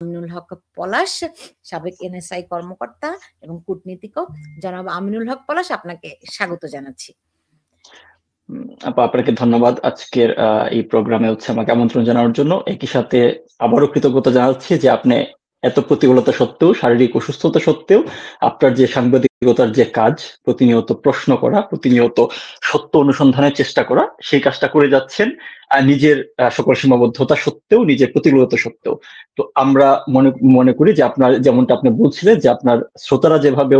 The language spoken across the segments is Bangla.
আমিনুল হক পলাশ, সাবেক এনএসআই কর্মকর্তা এবং কূটনীতিকও। জনাব আমিনুল হক পলাশ, আপনাকে স্বাগত জানাচ্ছি। আপা, আপনাকে ধন্যবাদ আজকের এই প্রোগ্রামে আমাকে আমন্ত্রণ জানানোর জন্য। একই সাথে আবারও কৃতজ্ঞতা জানাচ্ছি যে আপনি এত প্রতিকূলতা সত্ত্বেও, শারীরিক অসুস্থতা সত্ত্বেও আপনার যে সাংবাদিকতার যে কাজ, প্রতিনিয়ত প্রশ্ন করা, প্রতিনিয়ত সত্য অনুসন্ধানের চেষ্টা করা, সেই কাজটা করে যাচ্ছেন নিজের সকল সীমাবদ্ধতা সত্ত্বেও, নিজের প্রতিকূলতা সত্ত্বেও। তো আমরা মনে করি যে আপনার, যেমনটা আপনি বলছিলেন যে আপনার শ্রোতারা যেভাবে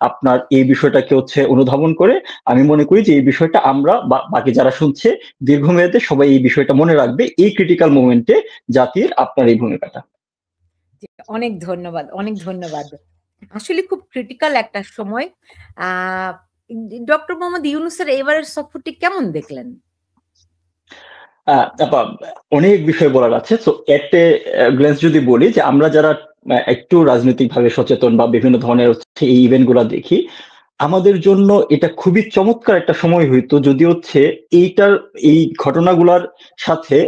আপনার এই বিষয়টাকে অনুধাবন করে, আমি মনে করি যে এই বিষয়টা আমরা বা বাকি যারা শুনছে দীর্ঘমেয়াদে সবাই এই বিষয়টা মনে রাখবে, এই ক্রিটিক্যাল মোমেন্টে জাতির আপনার এই ভূমিকাটা। অনেক ধন্যবাদ, অনেক ধন্যবাদ। আসলে খুব ক্রিটিক্যাল একটা সময়। ডক্টর মোহাম্মদ ইউনূসের এবারের সফরটি কেমন দেখলেন? অনেক বিষয় বলার আছে। তো একটা গ্ল্যান্স যদি বলি যে আমরা যারা একটু রাজনৈতিকভাবে সচেতন বা বিভিন্ন ধরনের এই ইভেন্ট গুলা দেখি, আমাদের জন্য এটা খুবই চমৎকার একটা সময় হইতো যদি এই ঘটনাগুলার সাথে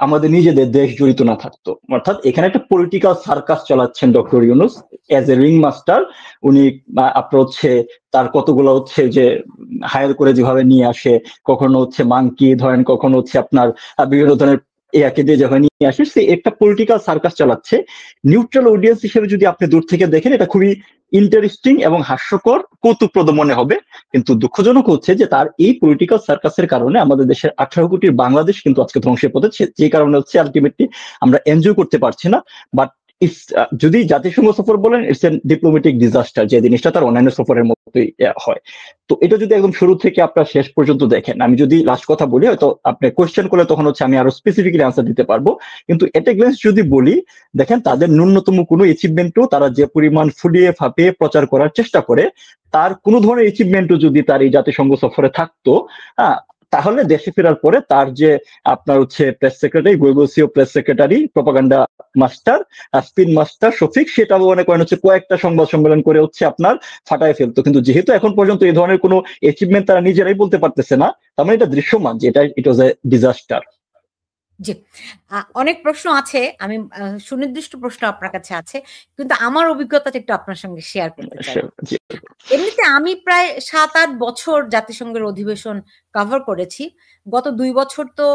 আমাদের নিজেদের দেশ জড়িত না থাকতো। অর্থাৎ এখানে একটা পলিটিক্যাল সার্কাস চালাচ্ছেন doctor Yunus as a ring master. উনি আপনার তার কতগুলো যে হায়ার করে যেভাবে নিয়ে আসে, কখনো মাংকি ধরেন, কখনো আপনার বিভিন্ন ধরনের একে দিয়ে যখন নিয়ে আসে, সে একটা পলিটিক্যাল সার্কাস চালাচ্ছে। নিউট্রাল অডিয়েন্স হিসেবে যদি আপনি দূর থেকে দেখেন, এটা খুবই ইন্টারেস্টিং এবং হাস্যকর, কৌতুকপ্রদ মনে হবে। কিন্তু দুঃখজনক যে তার এই পলিটিক্যাল সার্কাসের কারণে আমাদের দেশের 18 কোটির বাংলাদেশ কিন্তু আজকে ধ্বংসের পথে, যে কারণে আলটিমেটলি আমরা এনজয় করতে পারছি না। বাট যদি জাতিসংঘ সফর বলেন, ইটস এন ডিপ্লোম্যাটিক ডিজাস্টার, যে জিনিসটা তার অন্যান্য সফরের মতোই হয়। তো এটা যদি একদম শুরু থেকে আপনার শেষ পর্যন্ত দেখেন, আমি যদি লাস্ট কথা বলি, হয়তো আপনি কোয়েশ্চেন করলে তখন আমি আরো স্পেসিফিক্যালি আনসার দিতে পারবো। কিন্তু এটা গ্লেন্স যদি বলি, দেখেন তাদের ন্যূনতম কোনো অ্যাচিভমেন্টও তারা যে পরিমাণ ফুলিয়ে ফাঁপিয়ে প্রচার করার চেষ্টা করে, তার কোনো ধরনের অ্যাচিভমেন্টও যদি তার এই জাতিসংঘ সফরে থাকতো, তাহলে দেশে ফেরার পরে তার যে আপনার প্রেস সেক্রেটারি, গোয়েগোসিও press secretary, propaganda master, spin master Shafiq, সেটাও মনে করেন কয়েকটা সংবাদ সম্মেলন করে আপনার ফাটায় ফেলতো। কিন্তু যেহেতু এখন পর্যন্ত এই ধরনের কোনো অ্যাচিভমেন্ট তারা নিজেরাই বলতে পারতেছে না, তার মানে এটা দৃশ্যমান যে ইট ওয়াজ এ ডিজাস্টার। জি, অনেক প্রশ্ন আছে, আমি সুনির্দিষ্ট প্রশ্ন আপনার কাছে আছে, কিন্তু আমার অভিজ্ঞতাটা একটু আপনার সঙ্গে শেয়ার করতে চাই। এমনিতে আমি প্রায় 7-8 বছর জাতিসংঘের অধিবেশন কভার করেছি। গত 2 বছর তো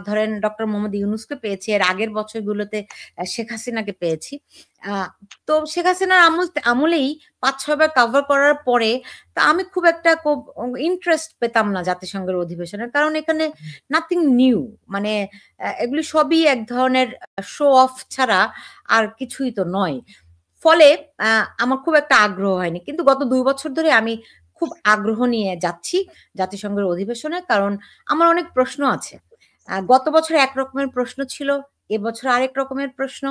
ধরেন ডক্টর মোহাম্মদ ইউনূসকে পেয়েছি, এর আগের বছরগুলোতে শেখ হাসিনাকে পেয়েছি। তো শেখ হাসিনার আমলেই 5-6 বার কভার করার পরে তা আমি খুব একটা ইন্টারেস্ট পেতাম না জাতিসংঘের অধিবেশনের, কারণ এখানে নাথিং নিউ, মানে এগুলি সবই এক ধরনের শো অফ ছাড়া আর কিছুই তো নয়। ফলে আমার খুব একটা আগ্রহ হয়নি। কিন্তু গত 2 বছর ধরে আমি খুব আগ্রহ নিয়ে যাচ্ছি জাতিসংঘের অধিবেশনে, কারণ আমার অনেক প্রশ্ন আছে। গত বছর এক রকমের প্রশ্ন ছিল, এবছর আরেক রকমের প্রশ্ন।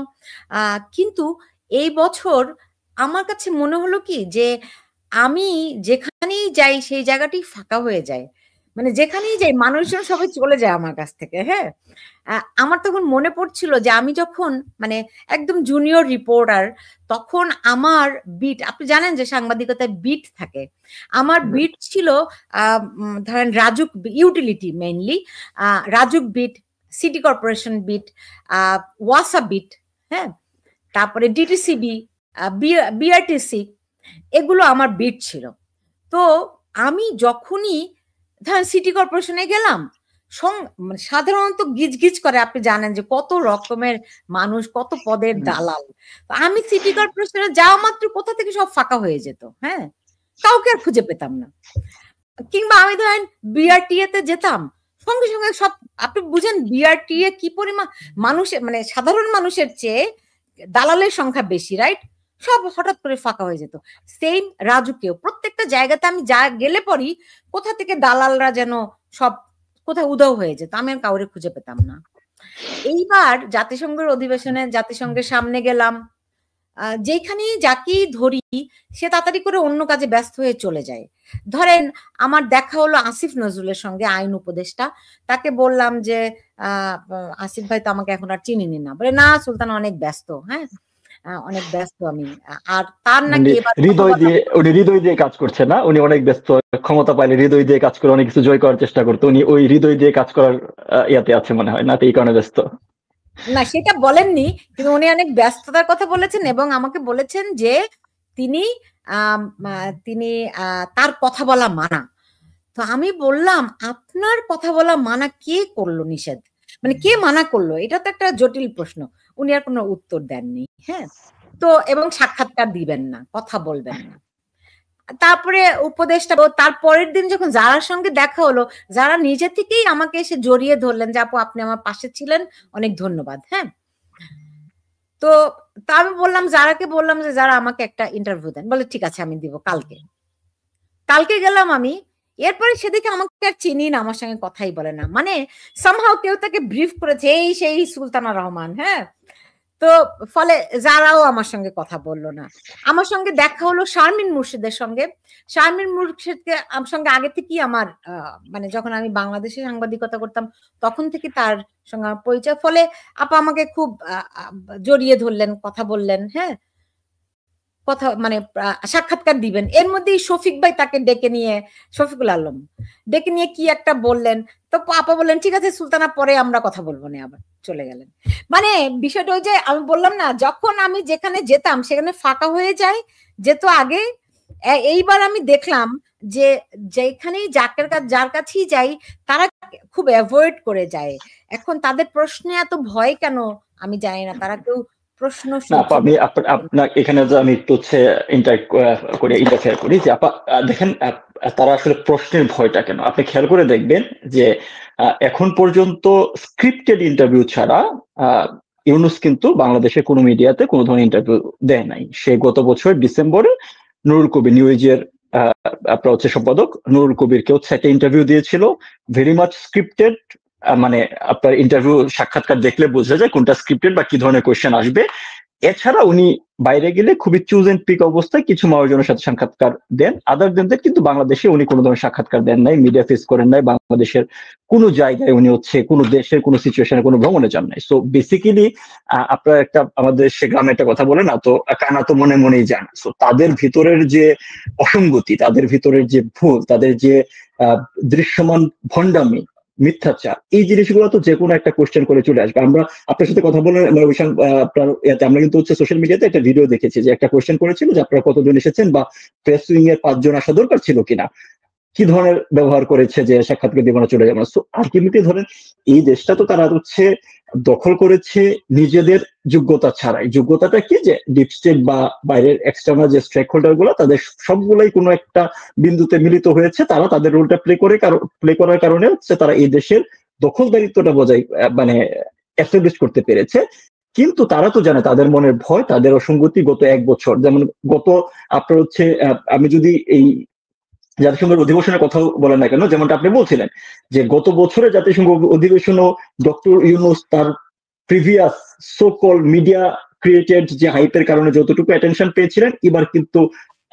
কিন্তু এই বছর আমার কাছে মনে হলো কি যে আমি যেখানেই যাই সেই জায়গাটি ফাঁকা হয়ে যায়। মানে যেখানেই যাই মানুষজন সবাই চলে যায় আমার কাছ থেকে। হ্যাঁ, আমার তখন মনে পড়ছিল যে আমি যখন মানে একদম জুনিয়র রিপোর্টার, তখন আমার বিট, আপনি জানেন যে সাংবাদিকতায় বিট থাকে, আমার বিট ছিল ধরেন RAJUK utility, mainly RAJUK beat, city corporation beat, ওয়াসা বিট, হ্যাঁ, তারপরে ডিটিসিবি, বিআরটিসি, এগুলো আমার বিট ছিল। তো আমি যখনই ধরেন সিটি কর্পোরেশনে গেলাম, সাধারণত গিজগিজ করে, আপনি জানেন যে কত রকমের মানুষ, কত পদের দালাল। আমি সিটি কর্পোরেশনে যাওয়া মাত্র কোথা থেকে সব ফাঁকা হয়ে যেত, হ্যাঁ, কাউকে আর খুঁজে পেতাম না। কিংবা আমি ধরেন বিআরটিএ তে যেতাম, সঙ্গে সঙ্গে সব, আপনি বুঝেন বিআরটিএ কি পরিমাণ মানুষের, মানে সাধারণ মানুষের চেয়ে দালালের সংখ্যা বেশি, রাইট? সব হঠাৎ করে ফাঁকা হয়ে যেত। সেম রাজুকেও, প্রত্যেকটা জায়গাতে আমি যা গেলে পরই কোথা থেকে দালালরা যেন সব কোথায় উধাও হয়ে যেত, আমি আর কাউরে খুঁজে পেতাম না। এইবার জাতিসংঘের অধিবেশনে জাতিসংঘের সামনে গেলাম, যেখানেই যাকেই ধরি সে তাড়াতাড়ি করে অন্য কাজে ব্যস্ত হয়ে চলে যায়। ধরেন আমার দেখা হলো আসিফ নজরুলের সঙ্গে, আইন উপদেষ্টা, তাকে বললাম যে আসিফ ভাই তো আমাকে এখন আর চিনিনি না, বলে না সুলতান অনেক ব্যস্ত, হ্যাঁ অনেক ব্যস্ত আমি। আর তার নাকি হৃদয় দিয়ে কাজ করছে না, উনি অনেক ব্যস্ত, ক্ষমতা পাইলে হৃদয় দিয়ে কাজ করে অনেক কিছু জয় করার চেষ্টা করতো, উনি ওই হৃদয় দিয়ে কাজ করার ইয়াতে আছে মনে হয় না, এই কারণে ব্যস্ত। না সেটা বলেননি, কিন্তু উনি অনেক ব্যস্ততার কথা বলেছেন এবং আমাকে বলেছেন যে তিনি তিনি তার কথা বলা মানা। তো আমি বললাম, আপনার কথা বলা মানা কে করলো নিষেধ? মানে কে মানা করলো? এটা তো একটা জটিল প্রশ্ন। উনি আর কোনো উত্তর দেননি। হ্যাঁ, তো এবং সাক্ষাৎকার দিবেন না, কথা বলবেন না। তারপরে উপদেশটা তার পরের দিন যখন যারার সঙ্গে দেখা হলো, যারা নিজে থেকেই আমাকে এসে জড়িয়ে ধরলেন যে আপু আপনি আমার পাশে ছিলেন, অনেক ধন্যবাদ। হ্যাঁ, তো আমি বললাম, যারাকে বললাম যে যারা আমাকে একটা ইন্টারভিউ দেন, বলে ঠিক আছে আমি দিব কালকে। কালকে গেলাম আমি, এরপরে সেদিকে আমাকে আর চিনি না, আমার সঙ্গে কথাই বলে না। মানে সামহাও কেউ তাকে ব্রিফ করেছে, এই সেই সুলতানা রহমান। হ্যাঁ, তো ফলে যারাও আমার সঙ্গে কথা বললো না। আমার সঙ্গে দেখা হলো শারমিন মুর্শিদের সঙ্গে। শারমিন মুর্শিদকে আমার সঙ্গে আগে থেকেই আমার মানে যখন আমি বাংলাদেশে সাংবাদিকতা করতাম তখন থেকে তার সঙ্গে আমার পরিচয়। ফলে আপা আমাকে খুব জড়িয়ে ধরলেন, কথা বললেন। হ্যাঁ, কথা মানে সাক্ষাৎকার দিবেন। এর মধ্যেই শফিক ভাই তাকে ডেকে নিয়ে, শফিকুল আলম ডেকে নিয়ে কি একটা বললেন। তো আপা বললেন ঠিক আছে সুলতানা, পরে আমরা কথা বলবো না, আবার চলে গেলেন। মানে বিষয়টা ওই যে আমি বললাম না, যখন আমি যেখানে যেতাম সেখানে ফাঁকা হয়ে যায় যেত আগে। এইবার আমি দেখলাম যে যেখানেই যার কাছেই যাই তারা খুব অ্যাভয়েড করে যায়। এখন তাদের প্রশ্নে এত ভয় কেন আমি জানি না, তারা কেউ প্রশ্ন আমি আপনার এখানে আমি একটু হচ্ছে ইন্টারফেয়ার করি যে আপা দেখেন তারা আসলে প্রশ্নের ভয়টা কেন আপনি খেয়াল করে দেখবেন যে এখন পর্যন্ত স্ক্রিপ্টেড ইন্টারভিউ ছাড়া ইউনুস কিন্তু বাংলাদেশের কোনো মিডিয়াতে কোনো ধরনের ইন্টারভিউ দেয় নাই। সে গত বছর ডিসেম্বরে নুরুল কবির নিউজের আপনার হচ্ছে সম্পাদক নুরুল কবিরকে হচ্ছে একটা ইন্টারভিউ দিয়েছিল, ভেরি মাচ স্ক্রিপ্টেড। মানে আপনার ইন্টারভিউ সাক্ষাৎকার দেখলে বোঝা যায় কোনটা স্ক্রিপ্টেড বা কি ধরনের কোয়েশ্চেন আসবে। এছাড়া উনি বাইরে গেলে খুবই চুজ এন্ড পিক অবস্থায় কিছু মানুষজনের সাথে সাক্ষাৎকার দেন, আদার দেন দ্যাট কিন্তু বাংলাদেশে উনি কোনো ধরনের সাক্ষাৎকার দেন নাই, মিডিয়া ফেস করেন নাই, বাংলাদেশের কোনো জায়গায় উনি হচ্ছে কোনো দেশের কোনো সিচুয়েশনে কোনো ভ্রমণে যান নাই। সো বেসিক্যালি আপনার একটা আমাদের সে গ্রামে একটা কথা বলে না, তো কানা তো মনে মনেই যান। সো তাদের ভিতরের যে অসঙ্গতি, তাদের ভিতরের যে ভুল, তাদের যে দৃশ্যমান ভণ্ডামি, মিথ্যাচার, এই জিনিসগুলো তো যে কোনো একটা কোশ্চেন করে চলে আসবে। আমরা আপনার সাথে কথা বলে আমরা কিন্তু হচ্ছে সোশ্যাল মিডিয়াতে একটা ভিডিও দেখেছি যে একটা কোশ্চেন করেছিল যে আপনারা কতজন এসেছেন বা প্রেস উইং এর 5 জন আসা দরকার ছিল কিনা, কি ধরনের ব্যবহার করেছে যে সাক্ষাৎকার দিব না চলে যাবে না। সো আলটিমেটলি ধরেন এই দেশটা তো তারা হচ্ছে দখল করেছে নিজেদের যোগ্যতা ছাড়াই। যোগ্যতাটা কি যে ডিপ স্টেট বা বাইরের এক্সটার্নাল যে স্টেক হোল্ডার গুলো তাদের সবগুলাই কোনো একটা বিন্দুতে মিলিত হয়েছে, তারা তাদের রোলটা প্লে করার কারণে হচ্ছে তারা এই দেশের দখলদারিত্বটা বজায় মানে এস্টাবলিশ করতে পেরেছে। কিন্তু তারা তো জানে তাদের মনের ভয়, তাদের অসঙ্গতি। গত 1 বছর যেমন গত আপনার হচ্ছে আমি যদি এই জাতিসংঘের অধিবেশনের কথা বলেন না কেন, যেমনটা আপনি বলছিলেন যে গত বছরে জাতিসংঘ অধিবেশনও ডক্টর ইউনুস তার প্রিভিয়াস সো-কল মিডিয়া ক্রিয়েটেড যে হাইপের কারণে যতটুকু অ্যাটেনশন পেয়েছিলেন এবার কিন্তু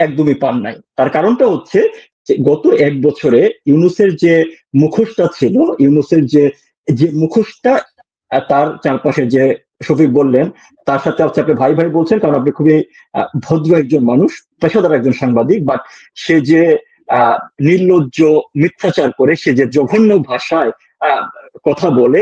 একদমই পান নাই। তার কারণটা হচ্ছে যে গত 1 বছরে ইউনুসের যে মুখোশটা ছিল, ইউনুসের যে মুখোশটা তার চারপাশে যে শফিক বললেন তার সাথে হচ্ছে আপনি ভাই ভাই বলছেন কারণ আপনি খুবই ভদ্র একজন মানুষ, পেশাদার একজন সাংবাদিক, বাট সে যে নির্লজ্জ মিথ্যাচার করে, সে যে জঘন্য ভাষায় কথা বলে,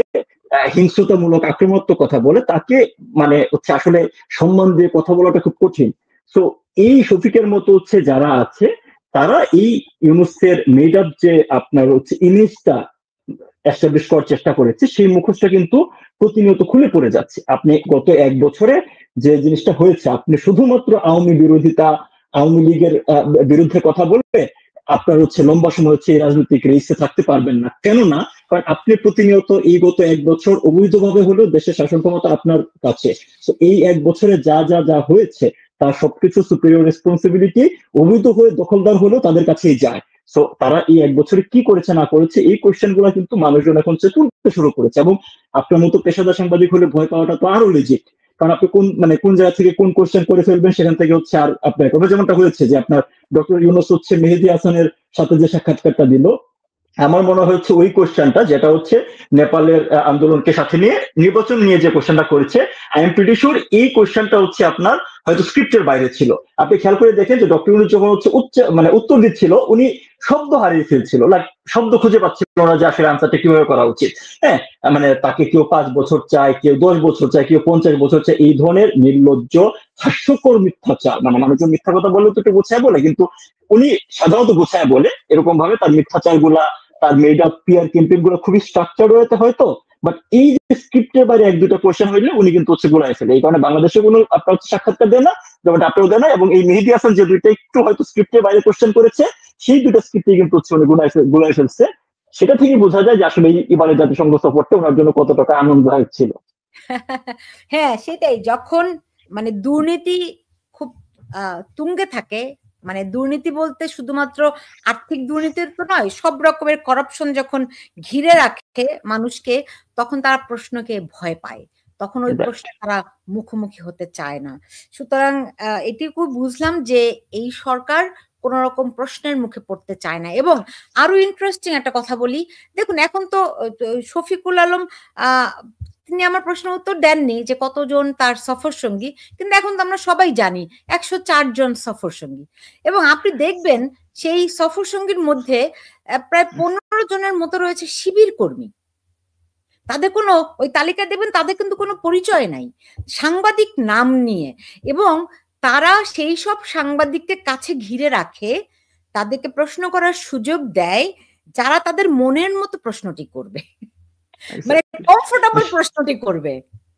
হিংস্রতামূলক আক্রমণাত্মক কথা বলে, তাকে মানে হচ্ছে আসলে সম্মান দিয়ে কথা বলাটা খুব কঠিন। সো এই শফিকের মতো হচ্ছে যারা আছে তারা এই ইউনুসের মেড আপ যে আপনার হচ্ছে ইমেজটা এস্টাবলিশ করার চেষ্টা করেছে, সেই মুখোশটা কিন্তু প্রতিনিয়ত খুলে পড়ে যাচ্ছে। আপনি গত 1 বছরে যে জিনিসটা হয়েছে, আপনি শুধুমাত্র আওয়ামী বিরোধিতা, আওয়ামী লীগের বিরুদ্ধে কথা বলবে আপনার হচ্ছে লম্বা সময় হচ্ছে এই রাজনৈতিক রেসে থাকতে পারবেন না। কেননা কারণ আপনি প্রতিনিয়ত এই গত 1 বছর অবৈধভাবে হলেও দেশের শাসন ক্ষমতা আপনার কাছে। তো এই 1 বছরে যা যা যা হয়েছে তার সবকিছু সুপিরিয়র রেসপন্সিবিলিটি অবৈধ হয়ে দখলদার হলেও তাদের কাছেই যায়। সো তারা এই 1 বছরে কি করেছে না করেছে এই কোয়েশ্চেন গুলা কিন্তু মানুষজন এখন তুলতে শুরু করেছে। এবং আপনার মতো পেশাদার সাংবাদিক হলে ভয় পাওয়াটা তো আরো লেজিট, কারণ আপনি কোন জায়গা থেকে কোন কোয়েশ্চেন করে ফেলবেন সেখান থেকে হচ্ছে আর আপনার কথা যেমনটা হয়েছে যে আপনার ডক্টর ইউনুস হচ্ছে মেহেদী হাসানের সাথে যে সাক্ষাৎকারটা দিল, আমার মনে হচ্ছে ওই কোয়েশ্চেনটা যেটা হচ্ছে নেপালের আন্দোলনকে সাথে নিয়ে নির্বাচন নিয়ে যে কোয়েশ্চেনটা করেছে, আই এম প্রিটি শিওর এই কোয়েশ্চেনটা হচ্ছে আপনার হয়তো স্ক্রিপ্টের বাইরে ছিল। আপনি খেয়াল করে দেখেন যে ডক্টর ইউনুস যখন হচ্ছে উত্তর দিচ্ছিল উনি শব্দ হারিয়ে ফেলছিল, লাইক শব্দ খুঁজে পাচ্ছিল না যে আসলে আনসারটা কিভাবে করা উচিত। হ্যাঁ, মানে তাকে কেউ 5 বছর চায়, কেউ 10 বছর চায়, কেউ 50 বছর চায়, এই ধরনের নির্লজ্জ হাস্যকর মিথ্যাচার। মানে মানুষজন মিথ্যা কথা বললে তো একটু গোছায় বলে, কিন্তু উনি সাধারণত গোছায় বলে, এরকম ভাবে তার মিথ্যাচার গুলা, তার মেড আপ পিয়ার ক্যাম্পেইন গুলো খুবই স্ট্রাকচার্ড হয়েছে হয়তো, বাট এই যে স্ক্রিপ্টের বাইরে এক দুটা কোয়েশ্চেন হইলে উনি কিন্তু হচ্ছে গুলাই ফেলে। এই কারণে বাংলাদেশে কোনো আপনার হচ্ছে সাক্ষাৎকার দেয় না, যেমন আপনারও দেয় না। এবং এই মেহেদী হাসান যে দুইটা একটু হয়তো স্ক্রিপ্টের বাইরে কোয়েশ্চেন করেছে, সেই দুটো স্ক্রিপ্টে কিন্তু হচ্ছে উনি গুলাই ফেলছে। সেটা থেকে বোঝা যায় যে আসলে এবারে জাতিসংঘ সফরটা ওনার জন্য কত টাকা আনন্দদায়ক ছিল। হ্যাঁ, সেটাই। যখন মানে দুর্নীতি খুব তুঙ্গে থাকে, মানে দুর্নীতি বলতে শুধুমাত্র আর্থিক দুর্নীতির তো নয়, সব রকমের করাপশন যখন ঘিরে রাখে মানুষকে, তখন তারা প্রশ্নকে ভয় পায়, তখন ওই প্রশ্ন তারা মুখোমুখি হতে চায় না। সুতরাং এটুকু বুঝলাম যে এই সরকার কোন রকম প্রশ্নের মুখে পড়তে চায় না। এবং আরো ইন্টারেস্টিং একটা কথা বলি, দেখুন এখন তো শফিকুল আলম তিনি আমার প্রশ্নের উত্তর দেননি যে কতজন তার সফর সঙ্গী, কিন্তু এখন তো আমরা সবাই জানি 104 জন সফর সঙ্গী। এবং আপনি দেখবেন সেই সফর সঙ্গীর মধ্যে প্রায় 15 জনের মতো রয়েছে শিবির কর্মী। তাদের কোনো, ওই তালিকা দেখবেন তাদের কিন্তু কোনো পরিচয় নাই, সাংবাদিক নাম নিয়ে। এবং তারা সেই সব সাংবাদিককে কাছে ঘিরে রাখে, তাদেরকে প্রশ্ন করার সুযোগ দেয় যারা তাদের মনের মতো প্রশ্নটি করবে, মানে কমফোর্টেবল প্রশ্নটি করবে।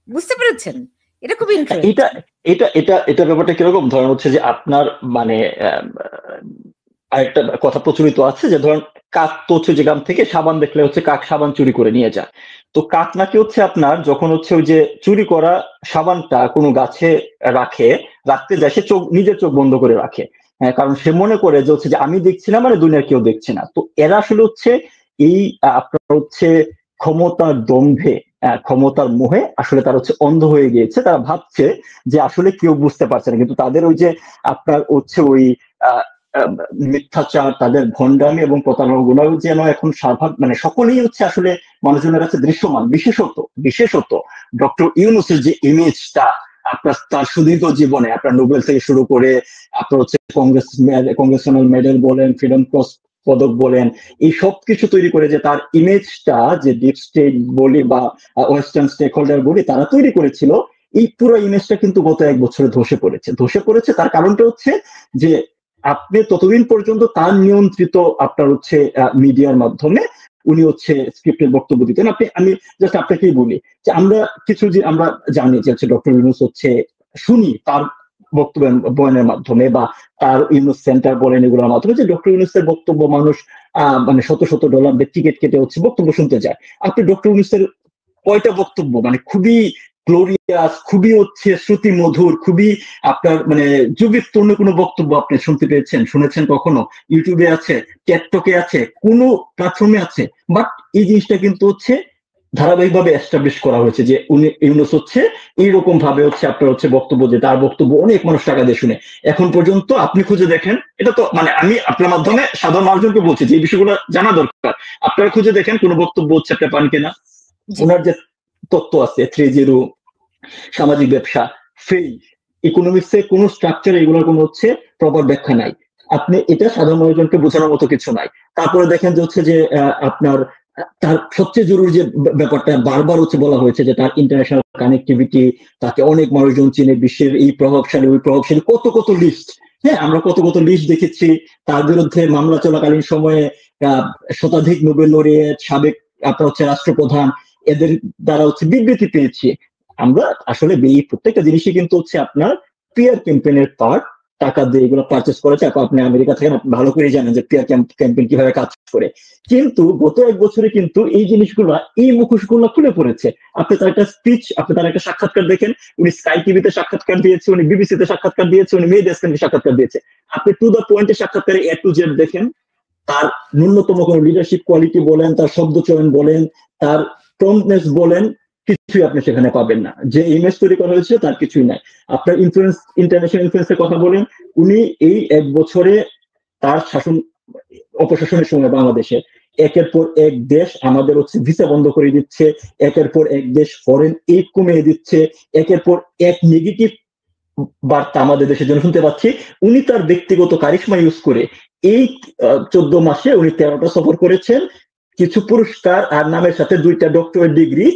বুঝতে পেরেছেন? এটা খুব ইন্টারেস্টিং। এটা ব্যাপারটা কিরকম, ধরেন হচ্ছে যে আপনার মানে আরেকটা কথা প্রচলিত আছে যে ধরেন কাক তো হচ্ছে যে গ্রাম থেকে সাবান দেখলে হচ্ছে কাক সাবান চুরি করে নিয়ে যায়। তো কাক নাকি হচ্ছে আপনার যখন হচ্ছে ওই যে চুরি করা সাবানটা কোনো গাছে রাখতে যায়, সে নিজের চোখ বন্ধ করে রাখে। হ্যাঁ, কারণ সে মনে করে যে হচ্ছে যে আমি দেখছি না মানে দুনিয়ার কেউ দেখছে না। তো এরা আসলে হচ্ছে এই আপনার হচ্ছে ক্ষমতার দম্ভে, ক্ষমতার মোহে আসলে তারা হচ্ছে অন্ধ হয়ে গিয়েছে। তারা ভাবছে যে আসলে কেউ বুঝতে পারছে না, কিন্তু তাদের ওই যে আপনার হচ্ছে ওই মিথ্যাচার, তাদের ভণ্ডামি এবং প্রতারণা গুলো যেন এখন মানে সকলেই হচ্ছে আসলে মানুষজনের কাছে দৃশ্যমান। বিশেষত ডক্টর ইউনূসের যে ইমেজটা আপনার তার সুদীর্ঘ জীবনে, আপনার নোবেল থেকে শুরু করে আপনার হচ্ছে কংগ্রেশনাল মেডেল বলেন, ফ্রিডম ক্রস পদক বলেন, এই সব কিছু তৈরি করে যে তার ইমেজটা যে ডিপ স্টেট বলি বা ওয়েস্টার্ন স্টেক হোল্ডার বলি তারা তৈরি করেছিল, এই পুরো ইমেজটা কিন্তু গত 1 বছরে ধসে পড়েছে। তার কারণটা হচ্ছে যে আপনি ততদিন পর্যন্ত তার নিয়ন্ত্রিত আপনার হচ্ছে মিডিয়ার মাধ্যমে উনি হচ্ছে স্ক্রিপ্টের বক্তব্য দিতেন। আমি জাস্ট আপনাকেই বলি যে আমরা জানি যে হচ্ছে ডক্টর ইউনূস হচ্ছে শুনি তার বক্তব্য বয়ানের মাধ্যমে বা তার ইউনূস সেন্টার বলেন এগুলোর মাধ্যমে যে ডক্টর ইউনূসের বক্তব্য মানুষ মানে শত ডলার টিকিট কেটে হচ্ছে বক্তব্য শুনতে যায়। আপনি ডক্টর ইউনূসের কয়টা বক্তব্য মানে খুবই গ্লোরিয়াস, খুবই হচ্ছে শ্রুতি মধুর, খুবই আপনার মানে যুগোত্তরণ কোনো বক্তব্য আপনি শুনেছেন কখনো? ইউটিউবে আছে, টিকটকে আছে, কোনো প্ল্যাটফর্মে আছে। বাট এই জিনিসটা কিন্তু হচ্ছে ধারাবাহিকভাবে এস্টাবলিশ করা হয়েছে যে উনি ইউনূস হচ্ছে এইরকম ভাবে হচ্ছে আপনার হচ্ছে বক্তব্য, যে তার বক্তব্য অনেক মানুষ টাকা দিয়ে শুনে। এখন পর্যন্ত আপনি খুঁজে দেখেন, এটা তো মানে আমি আপনার মাধ্যমে সাধারণ মানুষজনকে বলছি যে এই বিষয়গুলো জানা দরকার। আপনারা খুঁজে দেখেন কোন বক্তব্য হচ্ছে আপনি পান কিনা। ওনার যে তত্ত্ব আছে 3-0, সামাজিক ব্যবসা, ফেই, ইকোনমিক্সে কোনো স্ট্রাকচার, এগুলোর কোনো হচ্ছে প্রপার ব্যাখ্যা নাই। আপনি এটা সাধারণ মানুষজনকে বোঝানোর মতো কিছু নাই। তারপরে দেখেন যে হচ্ছে যে আপনার তার সবচেয়ে জরুরি যে ব্যাপারটা বারবার হচ্ছে বলা হয়েছে যে তার ইন্টারন্যাশনাল কানেক্টিভিটি, তাকে অনেক মানুষজন চিনে, বিশ্বের এই প্রভাবশালী ওই প্রভাবশালী, কত লিস্ট। হ্যাঁ, আমরা কত লিস্ট দেখেছি। তার বিরুদ্ধে মামলা চলাকালীন সময়ে শতাধিক নোবেল লরিয়েট, সাবেক আপনার হচ্ছে রাষ্ট্রপ্রধান, এদের দ্বারা হচ্ছে বিবৃতি পেয়েছি আমরা। আসলে এই প্রত্যেকটা জিনিসই কিন্তু হচ্ছে আপনার পিয়ার ক্যাম্পেইনের পার্ট, টাকা দিয়ে এগুলো পারচেস করেছে। আপনি আমেরিকা থেকে ভালো করে জানেন যে পিয়ার ক্যাম্পেইন কিভাবে কাজ করে। কিন্তু গত 1 বছরে কিন্তু এই জিনিসগুলো, এই মুখোশগুলো খুলে পড়েছে। আপনি তার একটা স্পিচ, আপনি তার একটা সাক্ষাৎকার দেখেন, উনি স্কাই টিভিতে সাক্ষাৎকার দিয়েছে, উনি বিবিসিতে সাক্ষাৎকার দিয়েছে, উনি মেহেদী হাসানকে সাক্ষাৎকার দিয়েছে। আপনি টু দ্য পয়েন্টে সাক্ষাৎকারে A to Z দেখেন, তার ন্যূনতম কোনো লিডারশিপ কোয়ালিটি বলেন, তার শব্দ চয়ন বলেন, তার প্রম্পটনেস বলেন, কিছুই আপনি সেখানে পাবেন না। যে ইমেজ তৈরি করা হয়েছে তার কিছুই নাই। আপনার ইনফ্লুয়েন্স, ইন্টারন্যাশনাল ইনফ্লুয়েন্সের কথা বলেন, উনি এই 1 বছরে তার অপশাসনের সময় বাংলাদেশে একের পর এক দেশ আমাদের হচ্ছে ভিসা বন্ধ করে দিচ্ছে, একের পর এক দেশ ফরেন এইড কমিয়ে দিচ্ছে, একের পর এক নেগেটিভ বার্তা আমাদের দেশের জন্য শুনতে পাচ্ছি। উনি তার ব্যক্তিগত কারিশমা ইউজ করে এই 14 মাসে উনি 13টা সফর করেছেন, কিছু পুরস্কার আর নামের সাথে 2টা ডক্টরেট ডিগ্রি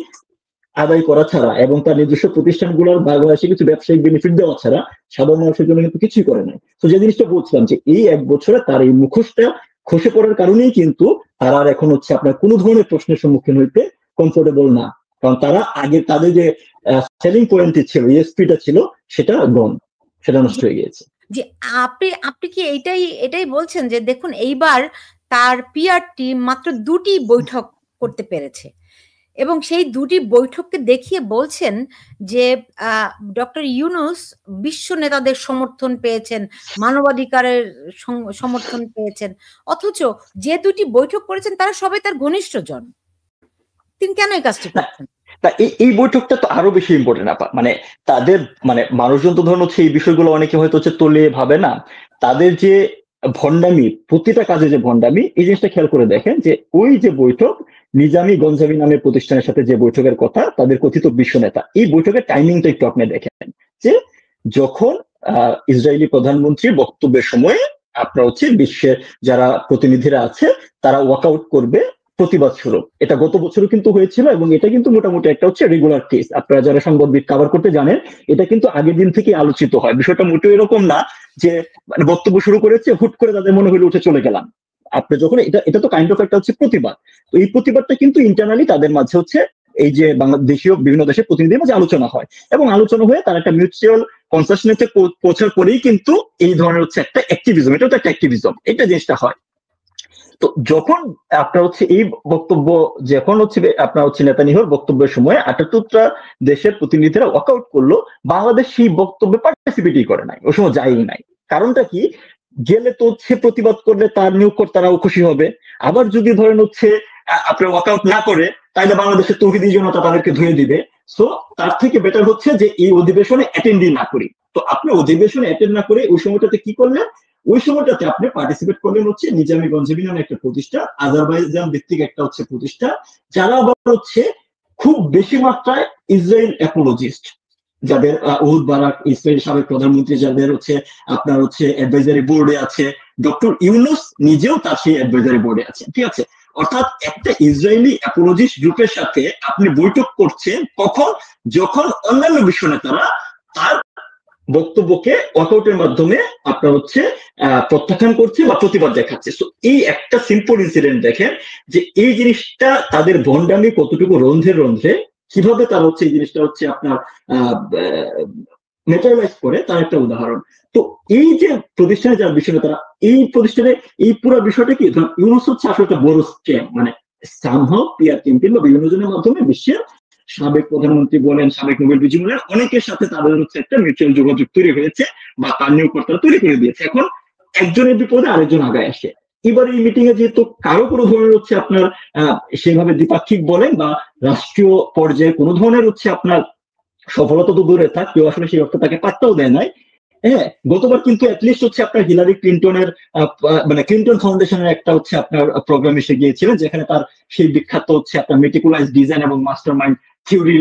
আদায় করা ছাড়া এবং তার নিজস্ব প্রতিষ্ঠানগুলোর বাংলাদেশে কিছু ব্যবসায়িক বেনিফিট দেওয়া ছাড়া সাধারণ মানুষের জন্য কিন্তু কিছুই করে নাই। তো যে জিনিসটা বলছিলাম যে এই 1 বছরে তার এই মুখোশটা খসে পড়ার কারণেই কিন্তু তারা আর এখন হচ্ছে আপনার কোনো ধরনের প্রশ্নের সম্মুখীন হইতে কমফোর্টেবল না, কারণ তারা আগে তাদের যে সেলিং পয়েন্টটি ছিল, ইএসপিটা ছিল, সেটা গন, সেটা নষ্ট হয়ে গিয়েছে। জি, আপনি কি এটাই বলছেন যে দেখুন এইবার তার পিআর টিম মাত্র 2টি বৈঠক করতে পেরেছে এবং সেই 2টি বৈঠককে দেখিয়ে বলছেন যে ডক্টর ইউনূস বিশ্ব নেতাদের সমর্থন পেয়েছেন, মানবাধিকারের সমর্থন পেয়েছেন, অথচ যে 2টি বৈঠক করেছেন তারা সবাই তার ঘনিষ্ঠজন। তিনি কেন এই কাজটি করছেন? এই বৈঠকটা তো আরো বেশি ইম্পর্টেন্ট আপা, মানে তাদের মানে মানুষজন তো ধরুন হচ্ছে এই বিষয়গুলো অনেকে হয়তো হচ্ছে তোলে ভাবে না, তাদের যে ভণ্ডামি, প্রতিটা কাজে যে ভণ্ডামি, এই জিনিসটা খেয়াল করে দেখেন যে ওই যে বৈঠক নিজামি গঞ্জামি নামের প্রতিষ্ঠানের সাথে যে বৈঠকের কথা তাদের কথিত বিশ্ব নেতা, এই বৈঠকের টাইমিংটা একটু আপনি দেখেন যে যখন ইসরায়েলি প্রধানমন্ত্রীর বক্তব্যের সময় আপনার হচ্ছে বিশ্বের যারা প্রতিনিধিরা আছে তারা ওয়াকআউট করবে প্রতিবাদ স্বরূপ। এটা গত বছরও কিন্তু হয়েছিল এবং এটা কিন্তু মোটামুটি একটা হচ্ছে রেগুলার কেস। আপনারা যারা সাংবাদিক কভার করতে জানেন, এটা কিন্তু আগের দিন থেকে আলোচিত হয়। বিষয়টা মোটেও এরকম না যে মানে বক্তব্য শুরু করেছে হুট করে তাদের মনে হলে উঠে চলে গেলাম। আপনি যখন এটা তো কাইন্ড অফ একটা হচ্ছে প্রতিবাদ, তো এই প্রতিবাদটা কিন্তু ইন্টারনালি তাদের মাঝে হচ্ছে এই যে বাংলাদেশীয় বিভিন্ন দেশের প্রতিনিধির মাঝে আলোচনা হয় এবং আলোচনা হয়ে তার একটা মিউচুয়াল কনসেশনেতে পৌঁছার পরেই কিন্তু এই ধরনের হচ্ছে একটা অ্যাক্টিভিজম, এটা তো একটা অ্যাক্টিভিজম, এটা জিনিসটা হয়। তো যখন আপনার হচ্ছে এই বক্তব্য, যখন হচ্ছে আপনার হচ্ছে নেতানিয়াহুর বক্তব্যের সময় 78টা দেশের প্রতিনিধিরা ওয়াকআউট করলো, বাংলাদেশ সেই বক্তব্যে পার্টিসিপেটই করে নাই, ওই সময় যায়ই নাই। কারণটা কি, গেলে তো হচ্ছে প্রতিবাদ করলে তার নিয়োগকর্তারাও খুশি হবে, আবার যদি ধরেন হচ্ছে আপনার ওয়াকআউট না করে তাহলে বাংলাদেশের তৌহিদি জনতা তাদেরকে ধুয়ে দিবে। সো তার থেকে বেটার হচ্ছে যে এই অধিবেশনে অ্যাটেন্ডই না করি। তো আপনি অধিবেশনে অ্যাটেন্ড না করে ওই সময়টাতে কি করলেন, ওই সময়টাতে আপনি পার্টিসিপেট করলেন হচ্ছে নিজামি গঞ্জামি নামে একটা প্রতিষ্ঠান, আজারবাইজান ভিত্তিক একটা হচ্ছে প্রতিষ্ঠান, যারা আবার হচ্ছে খুব বেশি মাত্রায় ইসরায়েল অ্যাপোলজিস্ট, যাদের ওহুদ বারাক ইসরায়েল সাবেক প্রধানমন্ত্রী, যাদের হচ্ছে আপনার হচ্ছে অ্যাডভাইজারি বোর্ডে আছে, ডক্টর ইউনূস নিজেও তার সেই অ্যাডভাইজারি বোর্ডে আছে, ঠিক আছে। অর্থাৎ একটা ইসরায়েলি অ্যাপোলজিস্ট গ্রুপের সাথে আপনি বৈঠক করছেন কখন, যখন অন্যান্য বিশ্ব নেতারা তার বক্তব্যকে ওয়াকআউটের মাধ্যমে আপনার হচ্ছে প্রত্যাখ্যান করছে বা প্রতিবাদ দেখাচ্ছে। তো এই একটা সিম্পল ইনসিডেন্ট দেখেন যে এই জিনিসটা তাদের ভণ্ডামি কতটুকু রন্ধ্রে রন্ধ্রে, কিভাবে তারা হচ্ছে এই জিনিসটা হচ্ছে আপনার ন্যাচারালাইজ করে, তার একটা উদাহরণ। তো এই যে প্রতিষ্ঠানে যারা বিষয় তারা এই প্রতিষ্ঠানে এই পুরো বিষয়টা কি, ইউনূস হচ্ছে আসলে একটা বড় স্ক্যাম, মানে সামহাও পিআর ক্যাম্পেইন বা বিভিন্ন জনের মাধ্যমে বিশ্বের সাবেক প্রধানমন্ত্রী বলেন, সাবেক নোবেল বিজয়ী বলেন, অনেকের সাথে তাদের হচ্ছে একটা মিউচুয়াল যোগাযোগ তৈরি হয়েছে বা তার নিয়োগকর্তারা তৈরি করে দিয়েছে। এখন একজনের বিপদে আরেকজন আগায় আসে। এবার এই মিটিং এ যেহেতু কারো কোনো ধরনের হচ্ছে আপনার সেভাবে দ্বিপাক্ষিক বলেন বা রাষ্ট্রীয় পর্যায়ে কোনো ধরনের হচ্ছে আপনার সফলতা তো দূরে থাক, কেউ আসলে সেই অর্থে তাকে পাত্তাও দেয় নাই। হ্যাঁ, গতবার কিন্তু অ্যাটলিস্ট হচ্ছে আপনার হিলারি ক্লিন্টনের মানে ক্লিন্টন ফাউন্ডেশনের একটা হচ্ছে আপনার প্রোগ্রাম এসে গিয়েছিলেন, যেখানে তার সেই বিখ্যাত হচ্ছে আপনার মেটিকুলাইজ ডিজাইন এবং মাস্টার মাইন্ড থিওরি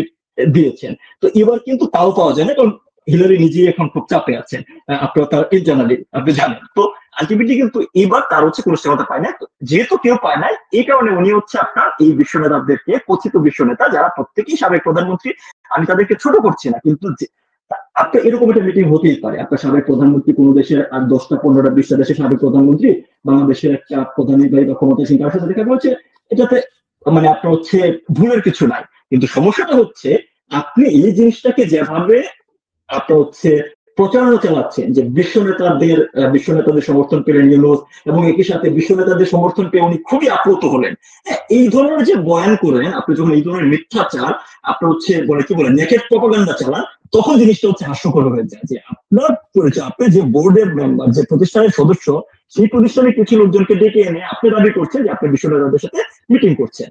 দিয়েছেন। তো এবার কিন্তু তাও পাওয়া যায় না, কারণ হিলারি নিজেই এখন খুব চাপে আছেন, আপনার তার ইন্টারনালি আপনি জানেন। তো আলটিমেটলি কিন্তু এবার তার হচ্ছে কোনো সেবাটা পায় না, যেহেতু কেউ পায় নাই এই কারণে উনি হচ্ছে আপনার এই বিশ্ব নেতাদেরকে, কথিত বিশ্ব নেতা যারা প্রত্যেকেই সাবেক প্রধানমন্ত্রী, আমি তাদেরকে ছোট করছি না, কিন্তু আপনার এরকম একটা মিটিং হতেই পারে, আপনার সাবেক প্রধানমন্ত্রী কোনো দেশের আর 10টা 15টা 20টা দেশের সাবেক প্রধানমন্ত্রী বাংলাদেশের একটা প্রধান নির্বাহী বা ক্ষমতাসীন কারোর সাথে দেখা করছে, এটাতে মানে আপনার হচ্ছে ভুলের কিছু নাই। কিন্তু সমস্যাটা হচ্ছে আপনি এই জিনিসটাকে যেভাবে আপনার হচ্ছে প্রচারণা চালাচ্ছেন যে বিশ্ব নেতাদের সমর্থন পেলেন ইউনূস এবং একই সাথে বিশ্ব নেতাদের সমর্থন পেয়ে উনি খুবই আপ্লুত হলেন। হ্যাঁ, এই ধরনের যে বয়ান করেন আপনি, যখন এই ধরনের মিথ্যাচার আপনার হচ্ছে বলে কি বলে নেকেড প্রপাগান্ডা চালান, তখন জিনিসটা হচ্ছে হাস্যকর হয়ে যায় যে আপনার আপনি যে বোর্ডের মেম্বার, যে প্রতিষ্ঠানের সদস্য, সেই প্রতিষ্ঠানে কিছু লোকজনকে ডেকে এনে আপনি দাবি করছেন যে আপনি বিশ্ব নেতাদের সাথে মিটিং করছেন।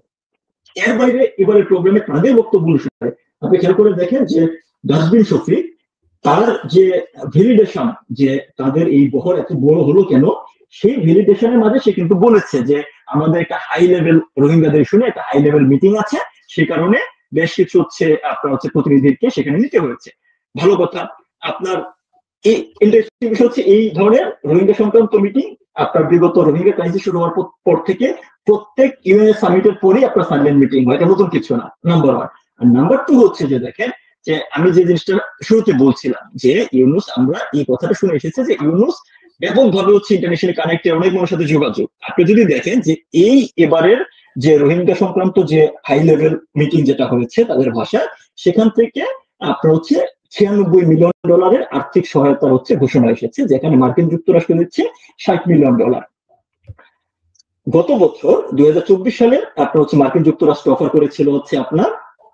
এর বাইরে এবারে প্রোগ্রামে তাদের বক্তব্য অনুসারে আপনি খেয়াল করে দেখেন যে ডাস্টবিন শফিক তার যে ভ্যালিডেশন, যে তাদের এই বহর এত বড় হলো কেন, সেই ভ্যালিডেশনের মাঝে সে কিন্তু বলেছে যে আমাদের একটা হাই লেভেল রোহিঙ্গাদের শুনে একটা হাই লেভেল মিটিং আছে, সেই কারণে বেশ কিছু হচ্ছে আপনার হচ্ছে প্রতিনিধিকে সেখানে নিতে হয়েছে। ভালো কথা। আপনার এই ইন্টারেস্টিং বিষয় হচ্ছে এই ধরনের রোহিঙ্গা সংক্রান্ত মিটিং আপনার বিগত রোহিঙ্গা ক্রাইসিস শুরু হওয়ার পর থেকে প্রত্যেক ইউএন সামিটের পরেই আপনার সাইলেন্ট মিটিং হয়, এটা নতুন কিছু না, নাম্বার ওয়ান। আর নাম্বার টু হচ্ছে যে দেখেন যে আমি যে জিনিসটা শুরুতে বলছিলাম যে ইউনুস, আমরা এই কথাটা শুনে এসেছে যে ইউনুস ব্যাপকভাবে হচ্ছে ইন্টারন্যাশনাল কানেক্টেড, অনেক মানুষের সাথে যোগাযোগ। আপনি যদি দেখেন যে এই এবারের যে রোহিঙ্গা সংক্রান্ত যে হাই লেভেল মিটিং যেটা হয়েছে তাদের ভাষায়, সেখান থেকে আপনার হচ্ছে $96 মিলিয়ন আর্থিক সহায়তা হচ্ছে ঘোষণা এসেছে, যেখানে মার্কিন যুক্তরাষ্ট্র দিচ্ছে $60 মিলিয়ন। গত বছর 2024 সালে আপনার হচ্ছে মার্কিন যুক্তরাষ্ট্র অফার করেছিল হচ্ছে আপনার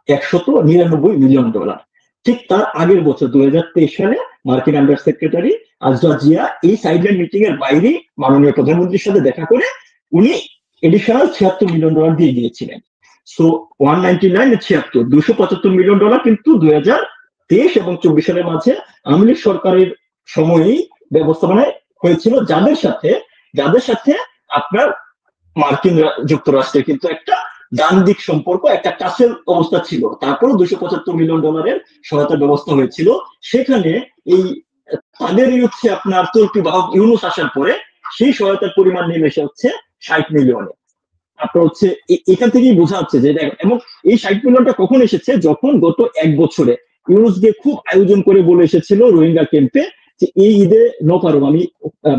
$199 মিলিয়ন। ঠিক তার আগের বছর 2023 সালে মার্কিন আন্ডার সেক্রেটারি আজরা জিয়া এই সাইডলাইন মিটিং এর বাইরে মাননীয় প্রধানমন্ত্রীর সাথে দেখা করে উনি এডিশনাল $76 মিলিয়ন দিয়ে গিয়েছিলেন। সো 199 76 $275 মিলিয়ন কিন্তু 2023 এবং 24 সালের মাঝে আওয়ামী লীগ সরকারের সময়েই ব্যবস্থাপনায় হয়েছিল, যাদের সাথে আপনার মার্কিন যুক্তরাষ্ট্রের কিন্তু একটা ডান দিক সম্পর্ক, একটা কাছের অবস্থা ছিল। তারপরে $275 মিলিয়ন সহায়তার ব্যবস্থা হয়েছিল। সেখানে এই তাদেরই হচ্ছে আপনার তুর্কি বাহক ইউনুস আসার পরে সেই সহায়তার পরিমাণ নেমে এসে হচ্ছে 60 মিলিয়নে। আপনার হচ্ছে এখান থেকেই বোঝা যাচ্ছে যে, এবং এই 60 মিলিয়নটা কখন এসেছে, যখন গত এক বছরে ইউনুস গিয়ে খুব আয়োজন করে বলে এসেছিল রোহিঙ্গা ক্যাম্পে যে এই ঈদে পারো, আমি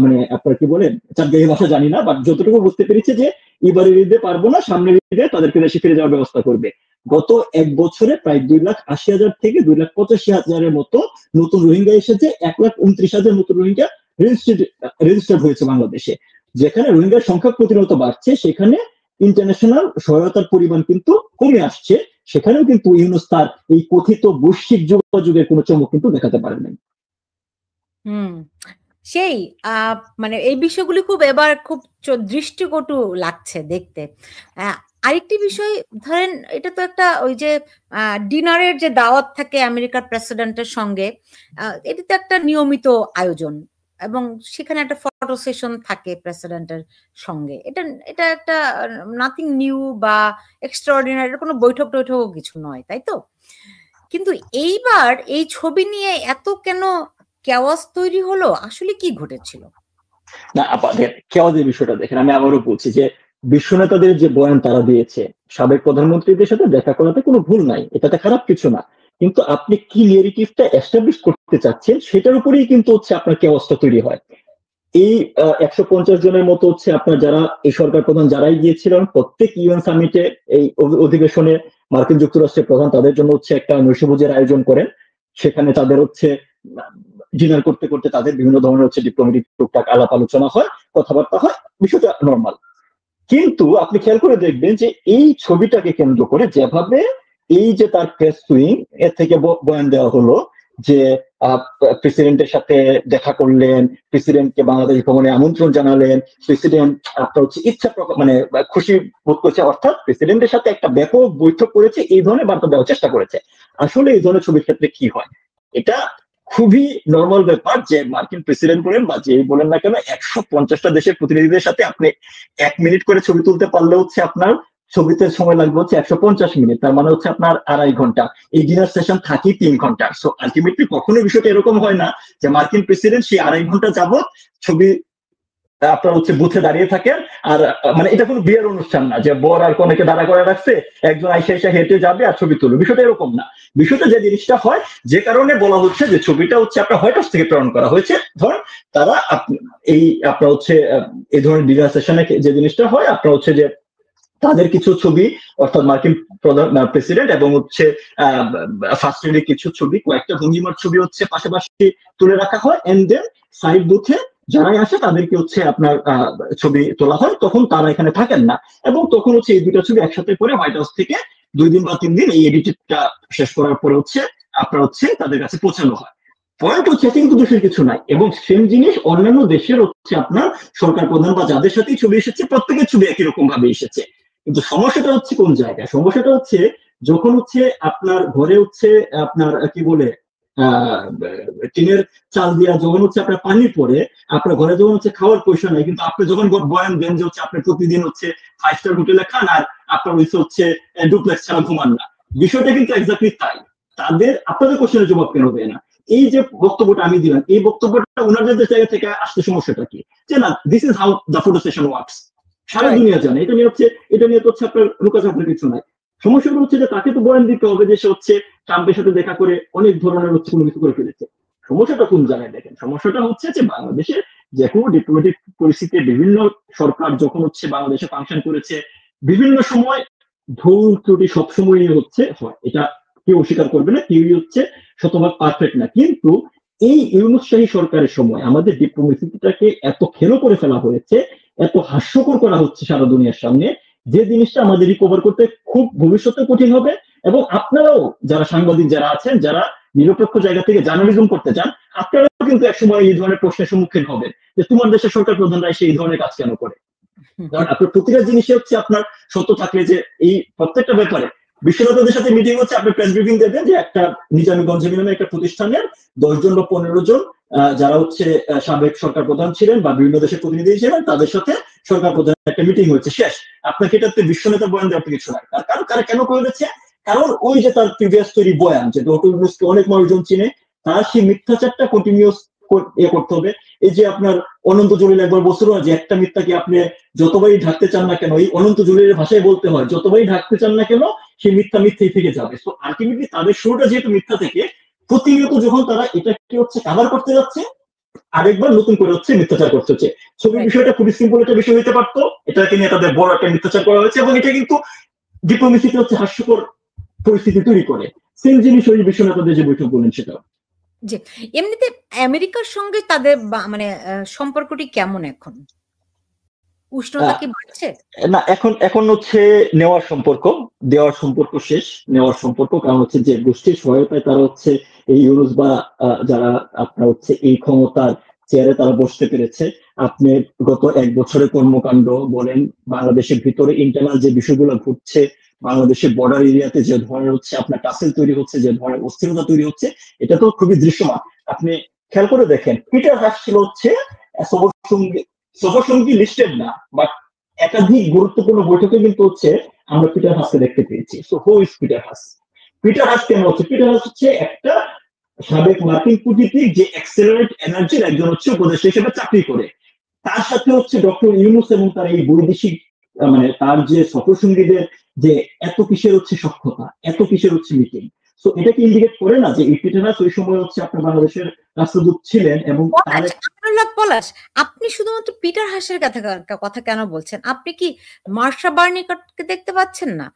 মানে আপনার কি বলেন চারগাঁই ভাষা জানি না, বাট যতটুকু বুঝতে পেরেছি যে এবারের ঈদে পারবো না, সামনের ঈদে তাদেরকে দেশে ফিরে যাওয়ার ব্যবস্থা করবে। গত এক বছরে প্রায় 2,80,000 থেকে 2,85,000-এর মতো নতুন রোহিঙ্গা এসেছে, 1,29,000 নতুন রোহিঙ্গা রেজিস্টার্ড হয়েছে বাংলাদেশে। যেখানে রোহিঙ্গার সংখ্যা প্রতিনিয়ত বাড়ছে, সেখানে ইন্টারন্যাশনাল সহায়তার পরিমাণ কিন্তু কমে আসছে। সেখানেও কিন্তু ইউনুস তার এই কথিত বৈশ্বিক যোগাযোগের কোনো চমক কিন্তু দেখাতে পারেন নাই। সেই মানে এই বিষয়গুলি খুব এবার খুব দৃষ্টিকটু লাগছে দেখতে। আরেকটি বিষয় ধরেন, এটা তো একটা ওই যে ডিনারের যে দাওয়াত থাকে আমেরিকার প্রেসিডেন্টের সঙ্গে, এটা তো একটা নিয়মিত আয়োজন এবং সেখানে একটা ফটো সেশন থাকে প্রেসিডেন্টের সঙ্গে। এটা একটা নাথিং নিউ বা এক্সট্রাঅর্ডিনারি, কোনো বৈঠক টৈঠকও কিছু নয়, তাই তো? কিন্তু এইবার এই ছবি নিয়ে এত কেন কেওয়াস তৈরি হলো? আসলে কি ঘটেছিল? না আপনাদের কেওয়াজের বিষয়টা দেখেন, আমি আবারও বলছি যে বিশ্ব নেতাদের যে বয়ান তারা দিয়েছে, সাবেক প্রধানমন্ত্রীদের সাথে দেখা করাতে কোনো ভুল নাই, এটাতে খারাপ কিছু না। কিন্তু আপনি কি নেগেটিভটা এস্টাবলিশ করতে চাচ্ছেন সেটার উপরেই কিন্তু হচ্ছে আপনার কেওয়াসটা তৈরি হয়। এই 150 জনের মতো হচ্ছে আপনার যারা এই সরকার প্রধান যারাই গিয়েছিলেন, প্রত্যেক ইউএন সামিটে এই অধিবেশনে মার্কিন যুক্তরাষ্ট্রের প্রধান তাদের জন্য হচ্ছে একটা নৈশভোজের আয়োজন করেন। সেখানে তাদের হচ্ছে ডিনার করতে করতে তাদের বিভিন্ন ধরনের হচ্ছে ডিপ্লোমেটিক টুকটাক আলাপ আলোচনা হয়, কথাবার্তা হয়, বিষয়টা নর্মাল। কিন্তু আপনি খেয়াল করে দেখবেন যে এই ছবিটাকে কেন্দ্র করে যেভাবে এই যে তার প্রেস সুইং এর থেকে বয়ান দেওয়া হলো যে প্রেসিডেন্টের সাথে দেখা করলেন, প্রেসিডেন্টকে বাংলাদেশ ভ্রমণে আমন্ত্রণ জানালেন, প্রেসিডেন্ট আপনার হচ্ছে ইচ্ছা মানে খুশি বোধ করছে, অর্থাৎ প্রেসিডেন্টের সাথে একটা ব্যাপক বৈঠক করেছে, এই ধরনের বার্তা দেওয়ার চেষ্টা করেছে। আসলে এই ধরনের ছবির ক্ষেত্রে কি হয়, এটা খুবই নর্মাল ব্যাপার যে মার্কিন প্রেসিডেন্ট বলেন বা যেই বলেন না কেন, 150টা দেশের প্রতিনিধিদের সাথে আপনি 1 মিনিট করে ছবি তুলতে পারলে হচ্ছে আপনার ছবিতে সময় লাগবে হচ্ছে 150 মিনিট, তার মানে হচ্ছে আপনার 2.5 ঘন্টা। এই ডিনার সেশন থাকি 3 ঘন্টা। সো আলটিমেটলি কখনো বিষয়টা এরকম হয় না যে মার্কিন প্রেসিডেন্ট সেই 2.5 ঘন্টা যাবত ছবি আপনার হচ্ছে বুথে দাঁড়িয়ে থাকেন। আর মানে এটা কোনো বিয়ের অনুষ্ঠান না যে বর আর কনেকে দাঁড়া করে রাখছে, একজন আইসা হেঁটে যাবে আর ছবি তুলবে, বিষয়টা এরকম না। বিষয়টা যে জিনিসটা হয়, যে কারণে বলা হচ্ছে যে ছবিটা হচ্ছে আপনার হোয়াইট হাউস থেকে প্রেরণ করা হয়েছে। ধর তারা এই আপনার হচ্ছে এই ধরনের ডিনার সেশনে যে জিনিসটা হয়, আপনার হচ্ছে যে তাদের কিছু ছবি, অর্থাৎ মার্কিন প্রেসিডেন্ট এবং হচ্ছে ফার্স্ট লেডির কিছু ছবি, কয়েকটা ভঙ্গিমার ছবি হচ্ছে পাশাপাশি তুলে রাখা হয়, এন্ড দেন সাইড বুথে যারাই আসে তাদেরকে হচ্ছে আপনার ছবি তোলা হয়। তখন তারা এখানে থাকেন না, এবং তখন হচ্ছে এই দুইটা ছবি একসাথে করে হোয়াইট হাউস থেকে 2 দিন বা 3 দিন এই এডিটটা শেষ করার পরে হচ্ছে আপনার হচ্ছে তাদের কাছে পৌঁছানো হয়। পয়েন্ট হচ্ছে কিন্তু দোষের কিছু নাই, এবং সেম জিনিস অন্যান্য দেশের হচ্ছে আপনার সরকার প্রধান বা যাদের সাথেই ছবি এসেছে প্রত্যেকের ছবি একই রকম ভাবে এসেছে। কিন্তু সমস্যাটা হচ্ছে কোন জায়গায়, সমস্যাটা হচ্ছে যখন হচ্ছে আপনার ঘরে হচ্ছে আপনার কি বলে টিনের চাল দিয়া যখন হচ্ছে আপনার পানি পড়ে, আপনার ঘরে যখন হচ্ছে খাওয়ার পয়সা নাই, কিন্তু আপনি যখন বয়ান দেন যে হচ্ছে আপনি প্রতিদিন হচ্ছে 5 স্টার হোটেলে খান আর আপনার হচ্ছে ডুপ্লেক্স ছাড়া ঘুমান না, বিষয়টা কিন্তু এক্স্যাক্টলি তাই। তাদের আপনাদের কোশ্চেনের জবাব কেন দেয় না? এই যে বক্তব্যটা আমি দিলাম, এই বক্তব্যটা ওনাদের জায়গা থেকে আসতে সমস্যাটা কি, যে না this is how the photo session works, সারা দুনিয়া জানে, এটা নিয়ে হচ্ছে আপনার লুকাচাপের কিছু নাই। সমস্যাটা হচ্ছে যে তাকে তো বয়ান দিতে হবে যে সে হচ্ছে ট্রাম্পের সাথে দেখা করে অনেক ধরনের হচ্ছে কোনো কিছু করে ফেলেছে। সমস্যাটা কোন জায়গায় দেখেন, সমস্যাটা হচ্ছে যে বাংলাদেশে যে কোনো ডিপ্লোম্যাটিক পরিস্থিতিতে বিভিন্ন সরকার যখন হচ্ছে বাংলাদেশে ফাংশন করেছে, বিভিন্ন সময় ভুল ত্রুটি সবসময়ই হচ্ছে হয়, এটা কেউ অস্বীকার করবে না, কেউই হচ্ছে শতভাগ পারফেক্ট না। কিন্তু এই ইউনূস শাহী সরকারের সময় আমাদের ডিপ্লোমেসিটাকে এত খেলো করে ফেলা হয়েছে, এত হাস্যকর করা হচ্ছে সারা দুনিয়ার সামনে, যে জিনিসটা আমাদের রিকভার করতে খুব ভবিষ্যতে কঠিন হবে। এবং আপনারাও যারা সাংবাদিক যারা আছেন, যারা নিরপেক্ষ জায়গা থেকে জার্নালিজম করতে চান, আপনারাও কিন্তু একসময় এই ধরনের প্রশ্নের সম্মুখীন হবেন যে তোমার দেশের সরকার প্রধানরা এসে এই ধরনের কাজ কেন করে। কারণ আপনার প্রতিটা জিনিসে হচ্ছে আপনার সত্য থাকলে যে এই প্রত্যেকটা ব্যাপারে বিশ্বনেতাদের সাথে মিটিং হচ্ছে, আপনি প্রেস ব্রিফিং দেবেন যে একটা নিজামী গঞ্জামী নামে একটা প্রতিষ্ঠানের 10 জন বা 15 জন যারা হচ্ছে সাবেক সরকার প্রধান ছিলেন বা বিভিন্ন দেশের প্রতিনিধি ছিলেন, তাদের সাথে সরকার প্রধান একটা মিটিং হয়েছে, শেষ। আপনাকে এটাতে বিশ্বনেতা বয়ান দেওয়ার কিছু নাই। তার কারণ তারা কেন করেছে, কারণ ওই যে তার প্রিভিয়াস তৈরি বয়ান, যে ডক্টর ইউনূসকে অনেক মানুষজন চিনে, তার সেই মিথ্যাচারটা কন্টিনিউস করতে হবে। এই যে আপনার অনন্ত জলিল একবার বলছিল যে একটা মিথ্যাকে আপনি যতবারই ঢাকতে চান না কেন, এই অনন্ত জলিলের ভাষায় বলতে হয়, যতবারই ঢাকতে চান না কেন সেই মিথ্যা মিথ্যেই থেকে যাবে। তো আলটিমেটলি তাদের শুরুটা যেহেতু মিথ্যা থেকে, প্রতিনিয়ত যখন তারা এটাকে হচ্ছে কাভার করতে যাচ্ছে, আরেকবার নতুন করে হচ্ছে মিথ্যাচার করতে হচ্ছে। ছবির বিষয়টা খুবই সিম্পল একটা বিষয় হতে পারতো, এটাকে নিয়ে তাদের বড় একটা মিথ্যাচার করা হয়েছে, এবং এটা কিন্তু ডিপ্লোমেসিতে হচ্ছে হাস্যকর পরিস্থিতি তৈরি করে। সেম জিনিস ওই বিষয় নেতাদের যে বৈঠক বলেন সেটা। জি, এমনিতে আমেরিকার সঙ্গে তাদের মানে সম্পর্কটি কেমন এখন? উষ্ণতা কি বাড়ছে? না, এখন হচ্ছে নেওয়ার সম্পর্ক, দেওয়ার সম্পর্ক শেষ, নেওয়ার সম্পর্ক। কারণ হচ্ছে যে গোষ্ঠীর সহায়তায় তারা হচ্ছে এই ইউনূস বা যারা আপনার হচ্ছে এই ক্ষমতার চেয়ারে তারা বসতে পেরেছে। আপনি গত 1 বছরের কর্মকাণ্ড বলেন, বাংলাদেশের ভিতরে ইন্টারনাল যে বিষয়গুলো ঘটছে, বাংলাদেশের বর্ডার এরিয়াতে যে ধরনের হচ্ছে আপনার টাসেল তৈরি হচ্ছে, যে ধরনের অস্থিরতা তৈরি হচ্ছে, এটা তো খুবই দৃশ্যমান। আপনি খেয়াল করে দেখেন, পিটার হাস ছিল হচ্ছে সফরসঙ্গী লিস্টেড না, বাট একাধিক গুরুত্বপূর্ণ বৈঠকে কিন্তু হচ্ছে আমরা পিটার হাসকে দেখতে পেয়েছি। So who is Peter Haas? Peter Haas কেন হচ্ছে? পিটার হাস হচ্ছে একটা সাবেক মার্কিন কূটনীতিক যে অ্যাক্সেলারেট এনার্জির একজন হচ্ছে উপদেষ্টা হিসেবে চাকরি করে। তার সাথে হচ্ছে ডক্টর ইউনূস এবং তার এই বৈদেশিক মানে তার যে সফরসঙ্গীদের যে এত কিসের হচ্ছে সক্ষতা, এত কিসের হচ্ছে মিটিং। সো এটা কি ইন্ডিকেট করে না যে পিটার হাস ওই সময় হচ্ছে আপনার বাংলাদেশের রাষ্ট্রদূত ছিলেন? এবং পলাশ, আপনি শুধুমাত্র পিটার হাসের কথা কেন বলছেন? আপনি কি মার্শা বার্নিকটকে দেখতে পাচ্ছেন না?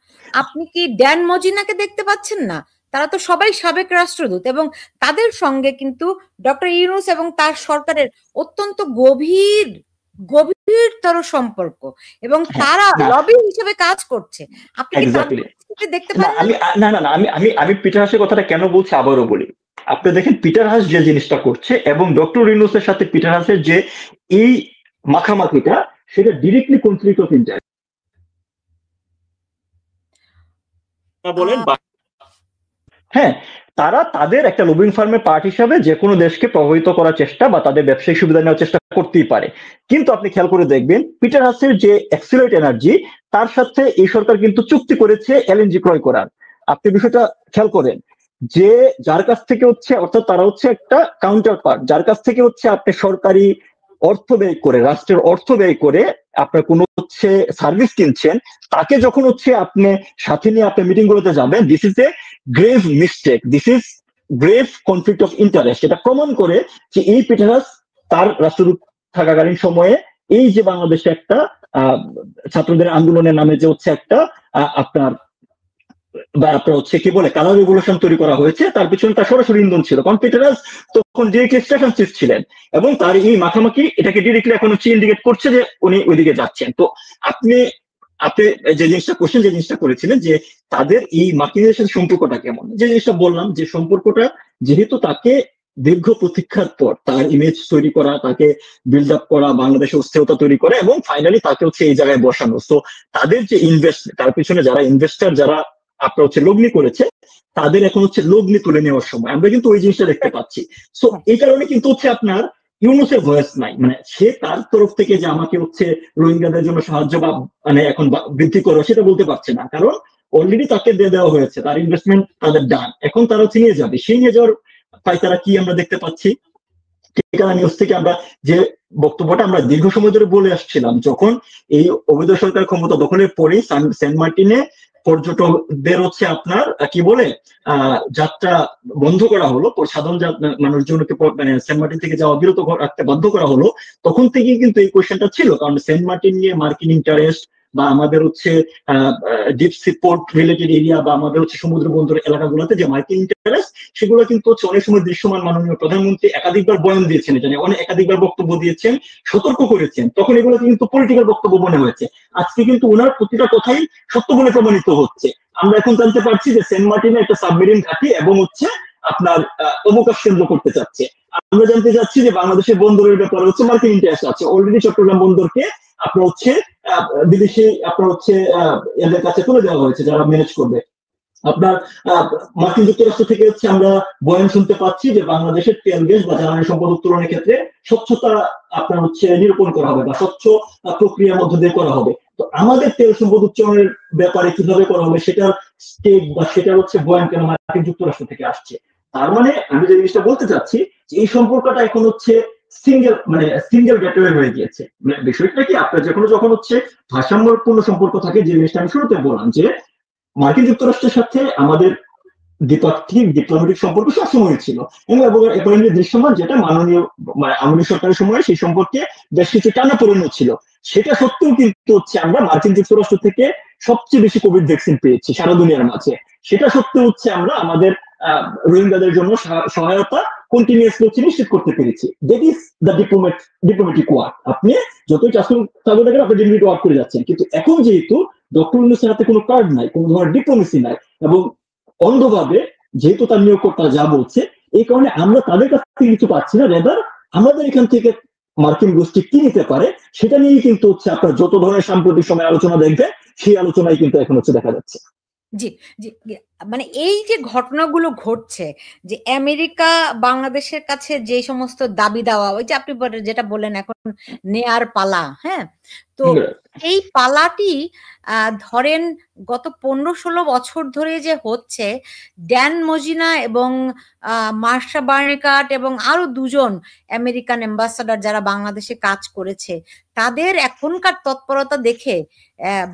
আপনি কি ড্যান মজিনাকে দেখতে পাচ্ছেন না? তারা তো সবাই সাবেক রাষ্ট্রদূত, এবং তাদের সঙ্গে কিন্তু ডক্টর ইউনূস এবং তার সরকারের অত্যন্ত গভীরতর সম্পর্ক, এবং তারা লবি হিসেবে কাজ করছে। আপনি কি দেখতে পারেন? আমি পিটার হাসের কথাটা কেন বলছি আবারও বলি। আপনি দেখেন পিটার হাস যে জিনিসটা করছে এবং ডক্টর ইউনূসের সাথে পিটার হাসের যে এই মাখামাখিটা, সেটা ডিরেক্টলি কনফ্লিক্ট অফ ইন্টারেস্ট। বলেন হ্যাঁ, তারা তাদের একটা লবিং ফার্মের পার্ট হিসাবে যে কোনো দেশকে প্রভাবিত করার চেষ্টা বা তাদের ব্যবসায়িক সুবিধা নেওয়ার চেষ্টা করতেই পারে। কিন্তু আপনি খেয়াল করে দেখবেন পিটার হাসের যে অ্যাক্সিলারেট এনার্জি, তার সাথে এই সরকার কিন্তু চুক্তি করেছে এলএনজি ক্রয় করার। আপনি বিষয়টা খেয়াল করেন যে যার কাছ থেকে হচ্ছে, অর্থাৎ তারা হচ্ছে একটা কাউন্টার পার্ট, যার কাছ থেকে হচ্ছে আপনি সরকারি অর্থ ব্যয় করে, রাষ্ট্রের অর্থ ব্যয় করে আপনার কোন হচ্ছে সার্ভিস কিনছেন, তাকে যখন হচ্ছে আপনি সাথে নিয়ে আপনি মিটিং গুলোতে যাবেন, this is a grave mistake, this is grave conflict of interest. এটা প্রমাণ করে যে এই পিটার হাস তার রাষ্ট্রদূত থাকাকালীন সময়ে এই যে বাংলাদেশে একটা ছাত্রদের আন্দোলনের নামে যে হচ্ছে একটা আপনার হচ্ছে কি বলে কালার রেভলিউশন তৈরি করা হয়েছে, তার পিছনে তার সরাসরি ইন্ধন ছিল। কারণ পিটার হাস তখন ডিরেক্টলি স্টেশন চিফ ছিলেন এবং তার এই মাখামাখি এটাকে ডিরেক্টলি এখন হচ্ছে ইন্ডিকেট করছে যে উনি ওইদিকে যাচ্ছেন। তো আপনি যে জিনিসটা কোশ্চেন যে জিনিসটা করেছিলেন যে তাদের এই মার্কিনদের সাথে সম্পর্কটা কেমন, যে জিনিসটা বললাম যে সম্পর্কটা যেহেতু তাকে দীর্ঘ প্রতীক্ষার পর তার ইমেজ তৈরি করা, তাকে বিল্ড আপ করা, বাংলাদেশে অস্থিরতা তৈরি করা এবং ফাইনালি তাকে হচ্ছে এই জায়গায় বসানো। তো তাদের যে ইনভেস্ট, তার পিছনে যারা ইনভেস্টার যারা আপনার হচ্ছে লগ্নি করেছে, তাদের এখন হচ্ছে লগ্নি তুলে নেওয়ার সময় আমরা কিন্তু ওই জিনিসটা দেখতে পাচ্ছি। সো এই কারণে কিন্তু হচ্ছে আপনার ইউনূসের ভয়েস নাই, মানে সে তার তরফ থেকে যে আমাকে হচ্ছে রোহিঙ্গাদের জন্য সাহায্য বা মানে এখন বৃদ্ধি করো সেটা বলতে পারছে না, কারণ অলরেডি তাকে দিয়ে দেওয়া হয়েছে, তার ইনভেস্টমেন্ট তাদের ডান, এখন তারা হচ্ছে নিয়ে যাবে। সেই নিয়ে যাওয়ার পায়তারা কি আমরা দেখতে পাচ্ছি। ঠিকানা নিউজ থেকে আমরা যে বক্তব্যটা আমরা দীর্ঘ সময় ধরে বলে আসছিলাম, যখন এই অবৈধ সরকার ক্ষমতা দখলের পরেই সেন্ট মার্টিনে পর্যটকদের হচ্ছে আপনার কি বলে যাত্রা বন্ধ করা হলো, সাধারণ মানুষজনকে মানে সেন্ট মার্টিন থেকে যাওয়া বিরত রাখতে বাধ্য করা হলো, তখন থেকে কিন্তু এই কোয়েশ্চেনটা ছিল। কারণ সেন্ট মার্টিন নিয়ে মার্কিন ইন্টারেস্ট বা আমাদের হচ্ছে deep sea port related area বা আমাদের হচ্ছে সমুদ্র বন্দর এলাকাগুলোতে যে মার্কিন ইন্টারেস্ট, সেগুলো কিন্তু হচ্ছে অনেক সময় দৃশ্যমান। মাননীয় প্রধানমন্ত্রী একাধিকবার বয়ান দিয়েছেন, এটা নিয়ে অনেক একাধিকবার বক্তব্য দিয়েছেন, সতর্ক করেছেন, তখন এগুলো কিন্তু পলিটিক্যাল বক্তব্য মনে হয়েছে। আজকে কিন্তু ওনার প্রতিটা কথাই সত্য বলে প্রমাণিত হচ্ছে। আমরা এখন জানতে পারছি যে সেন্ট মার্টিনে একটা সাবমেরিন ঘাঁটি এবং হচ্ছে আপনার অবকাশ কেন্দ্র করতে চাচ্ছে। আমরা জানতে চাচ্ছি যে বাংলাদেশের বন্দরের ব্যাপারে হচ্ছে মার্কিন ইন্টারেস্ট আছে। অলরেডি চট্টগ্রাম বন্দরকে আপনার হচ্ছে বিদেশি আপনার হচ্ছে এদের কাছে তুলে দেওয়া হয়েছে, যারা ম্যানেজ করবে। আপনার মার্কিন যুক্তরাষ্ট্র থেকে হচ্ছে আমরা বয়ান শুনতে পাচ্ছি যে বাংলাদেশের তেল গ্যাস বা জ্বালানি সম্পদ উত্তোলনের ক্ষেত্রে স্বচ্ছতা আপনার হচ্ছে নিরূপণ করা হবে বা স্বচ্ছ প্রক্রিয়ার মধ্য দিয়ে করা হবে। তো আমাদের তেল সম্পদ উত্তোলনের ব্যাপারে কিভাবে করা হবে সেটার স্টেক বা সেটার হচ্ছে বয়ান কেন মার্কিন যুক্তরাষ্ট্র থেকে আসছে। তার মানে আমি যে জিনিসটা বলতে চাচ্ছি যে এই সম্পর্কটা এখন হচ্ছে সিঙ্গেল গেটওয়ে হয়ে গিয়েছে। মানে বিষয়টা কি, আপনার যখন হচ্ছে ভারসাম্যপূর্ণ সম্পর্ক থাকে, যে জিনিসটা আমি শুরুতে বললাম যে মার্কিন যুক্তরাষ্ট্রের সাথে আমাদের দ্বিপাক্ষিক ডিপ্লোম্যাটিক সম্পর্ক সবসময় ছিল এবং একেবারে দৃশ্যমান, যেটা মাননীয় আওয়ামী সরকারের সময় সেই সম্পর্কে বেশ কিছু টানাপোড়েন ছিল। সেটা সত্ত্বেও কিন্তু হচ্ছে আমরা মার্কিন যুক্তরাষ্ট্র থেকে সবচেয়ে বেশি কোভিড ভ্যাকসিন পেয়েছি সারা দুনিয়ার মাঝে। সেটা সত্ত্বেও হচ্ছে আমরা আমাদের রোহিঙ্গাদের জন্য সহায়তা কন্টিনিউয়াসলি হচ্ছে নিশ্চিত করতে পেরেছি। That is the diplomatic work. আপনি যতই চাকরি দেখেন আপনি ডিপ্লোম্যাটিক ওয়ার্ক করে যাচ্ছেন, কিন্তু এখন যেহেতু ডক্টর ইউনূসের হাতে কোনো কার্ড নাই, কোনো ধরনের ডিপ্লোমেসি নাই এবং অন্ধভাবে যেহেতু তার নিয়োগকর্তা যা বলছে, এই কারণে আমরা তাদের কাছ থেকে কিছু পাচ্ছি না, রেদার আমাদের এখান থেকে মার্কিন গোষ্ঠী কি নিতে পারে সেটা নিয়েই কিন্তু হচ্ছে আপনার যত ধরনের সাম্প্রতিক সময় আলোচনা দেখবে, সেই আলোচনায় কিন্তু এখন হচ্ছে দেখা যাচ্ছে। জি জি, মানে এই যে ঘটনাগুলো ঘটছে, যে আমেরিকা বাংলাদেশের কাছে যে সমস্ত দাবি দেওয়া, ওই যে আপনি যেটা বললেন এখন নেয়ার পালা, হ্যাঁ, তো এই পালাটি ধরেন গত 15-16 বছর ধরে যে হচ্ছে, ড্যান মজিনা এবং মার্শা বার্নিকাট এবং আরো দুজন আমেরিকান অ্যাম্বাসাডার যারা বাংলাদেশে কাজ করেছে, তাদের এখনকার তৎপরতা দেখে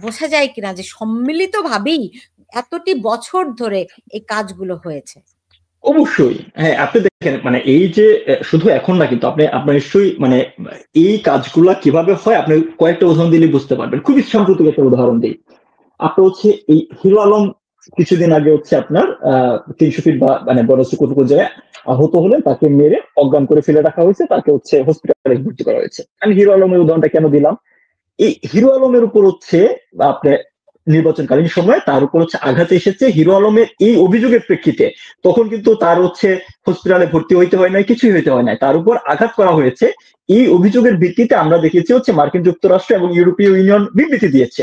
বোঝা যায় কিনা যে সম্মিলিতভাবেই এতটি বছর ধরে এই কাজগুলো হয়েছে। অবশ্যই হ্যাঁ, আপনি দেখেন মানে এই যে শুধু এখন না, কিন্তু আপনার নিশ্চয়ই মানে এই কাজগুলা কিভাবে হয় আপনি কয়েকটা উদাহরণ দিলে বুঝতে পারবেন। খুবই সাম্প্রতিক একটা উদাহরণ দিই। আপনার হচ্ছে এই হিরো আলম কিছুদিন আগে হচ্ছে আপনার 300 ফিট বা মানে বড় কতটুকু জায়গায় আহত হলেন, তাকে মেরে অজ্ঞান করে ফেলে রাখা হয়েছে, তাকে হচ্ছে হসপিটালে ভর্তি করা হয়েছে। আমি হিরো আলমের উদাহরণটা কেন দিলাম, এই হিরো আলমের উপর হচ্ছে আপনার নির্বাচনকালীন সময় তার উপর হচ্ছে আঘাত এসেছে হিরো আলমের এই অভিযোগের প্রেক্ষিতে। তখন কিন্তু তার হচ্ছে হসপিটালে ভর্তি হইতে হয় নাই, কিছুই হইতে হয় নাই, তার উপর আঘাত করা হয়েছে। এই অভিযোগের ভিত্তিতে আমরা দেখেছি হচ্ছে মার্কিন যুক্তরাষ্ট্র এবং ইউরোপীয় ইউনিয়ন বিবৃতি দিয়েছে।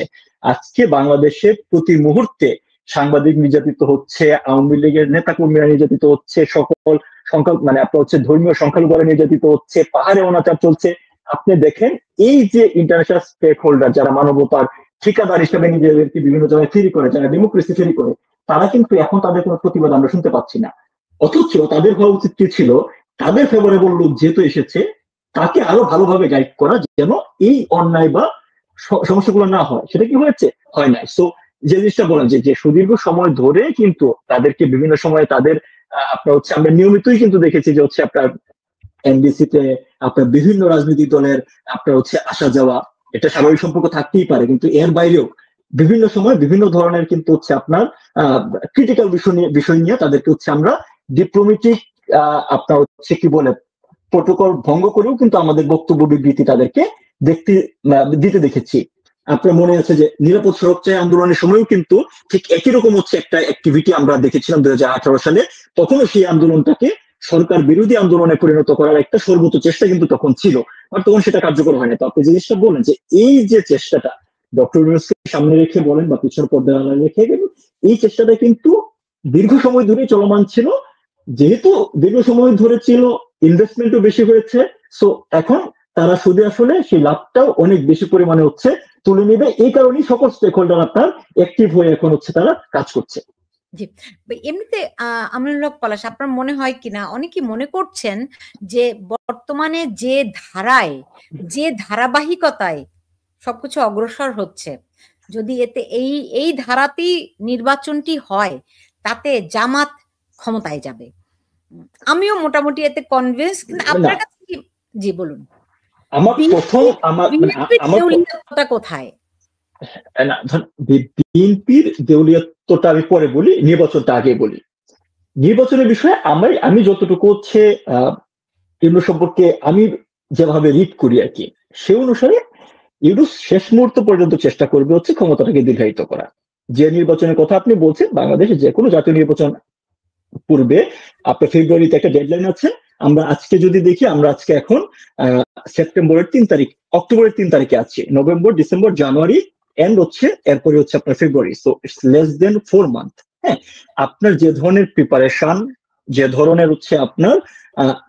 আজকে বাংলাদেশে প্রতি মুহূর্তে সাংবাদিক নির্যাতিত হচ্ছে, আওয়ামী লীগের নেতা কর্মীরা নির্যাতিত হচ্ছে, সকল মানে আপনার হচ্ছে ধর্মীয় সংখ্যালঘুরা নির্যাতিত হচ্ছে, পাহাড়ে অনাচার চলছে। আপনি দেখেন এই যে ইন্টারন্যাশনাল স্টেক হোল্ডার যারা মানবতার ঠিকাদার হিসেবে নিজেদেরকে বিভিন্ন জায়গায় ফেরি করে, যারা ডেমোক্রেসি ফেরি করে, তারা কিন্তু এখন তাদের কোনো প্রতিবাদ আমরা শুনতে পাচ্ছি না। অথচ তাদের হওয়া উচিত কি ছিল, তাদের ফেভারেবল লোক যেহেতু এসেছে তাকে আরো ভালোভাবে গাইড করা, যেন এই অন্যায় বা সমস্যাগুলো না হয়। সেটা কি হয়েছে? হয় নাই। সো যে জিনিসটা বলেন যে সুদীর্ঘ সময় ধরে কিন্তু তাদেরকে বিভিন্ন সময় তাদের আপনার হচ্ছে আমরা নিয়মিতই কিন্তু দেখেছি যে হচ্ছে আপনার এনডিসিতে আপনার বিভিন্ন রাজনৈতিক দলের আপনার হচ্ছে আসা যাওয়া, এটা স্বাভাবিক সম্পর্ক থাকতেই পারে, কিন্তু এর বাইরেও বিভিন্ন সময় বিভিন্ন ধরনের কিন্তু হচ্ছে আপনার ক্রিটিক্যাল বিষয় নিয়ে তাদেরকে হচ্ছে আমরা ডিপ্লোমেটিক আপনার হচ্ছে কি বলে প্রোটোকল ভঙ্গ করেও কিন্তু আমাদের বক্তব্য বিবৃতি তাদেরকে দিতে দেখেছি। আপনার মনে আছে যে নিরাপদ সড়ক চাই আন্দোলনের সময়ও কিন্তু ঠিক একই রকম হচ্ছে একটা অ্যাক্টিভিটি আমরা দেখেছিলাম 2018 সালে। তখনও সেই আন্দোলনটাকে সরকার বিরোধী আন্দোলনে পরিণত করার একটা সর্বোচ্চ চেষ্টা কিন্তু তখন ছিল, আর তখন সেটা কার্যকর হয়নি। তো আপনি জিনিসটা বলেন যে এই যে চেষ্টাটা ডক্টর ইউনূসকে সামনে রেখে বলেন বা পিছনে পর্দায় রেখে গেলেন, এই চেষ্টাটা কিন্তু দীর্ঘ সময় ধরে চলমান ছিল। যেহেতু দীর্ঘ সময় ধরে ছিল, ইনভেস্টমেন্টও বেশি হয়েছে, সো এখন তারা সুদে আসলে সেই লাভটাও অনেক বেশি পরিমাণে হচ্ছে তুলে নেবে। এই কারণেই সকল স্টেক হোল্ডার আপনার অ্যাক্টিভ হয়ে এখন হচ্ছে তারা কাজ করছে। জি। এমনিতে আমিনুল হক পলাশ, আপনার মনে হয় কিনা, অনেকেই মনে করছেন যে বর্তমানে যে ধারায়, যে ধারাবাহিকতায় সবকিছু অগ্রসর হচ্ছে, যদি এতে এই ধারাতেই নির্বাচনটি হয়, তাতে জামাত ক্ষমতায় যাবে। আমিও মোটামুটি এতে কনভিন্স। কিন্তু আপনার কাছে কি? জি বলুন। আমার প্রথম বিএনপির দেউলিয়াতটা কোথায়? না, বিএনপির দেউলিয়াতটা আমি পরে বলি, নির্বাচনটা আগে বলি। নির্বাচনের বিষয়ে আমি যতটুকু হচ্ছে ইউনূস সম্পর্কে আমি যেভাবে রিড করি আর কি, সে অনুসারে ইউনূস শেষ মুহূর্ত পর্যন্ত চেষ্টা করবে হচ্ছে ক্ষমতাটাকে দীর্ঘায়িত করা। যে নির্বাচনের কথা আপনি বলছেন, বাংলাদেশে যে কোনো জাতীয় নির্বাচন পূর্বে আপনার ফেব্রুয়ারিতে একটা ডেডলাইন আছে। আমরা আজকে যদি দেখি, আমরা আজকে এখন সেপ্টেম্বরের 3 তারিখ, অক্টোবরের 3 তারিখে আছি, নভেম্বর, ডিসেম্বর, জানুয়ারি এন্ড হচ্ছে, এরপরে হচ্ছে আপনার ফেব্রুয়ারি। So it's less than 4 month. হ্যাঁ, আপনার যে ধরনের প্রিপারেশন, যে ধরনের হচ্ছে আপনার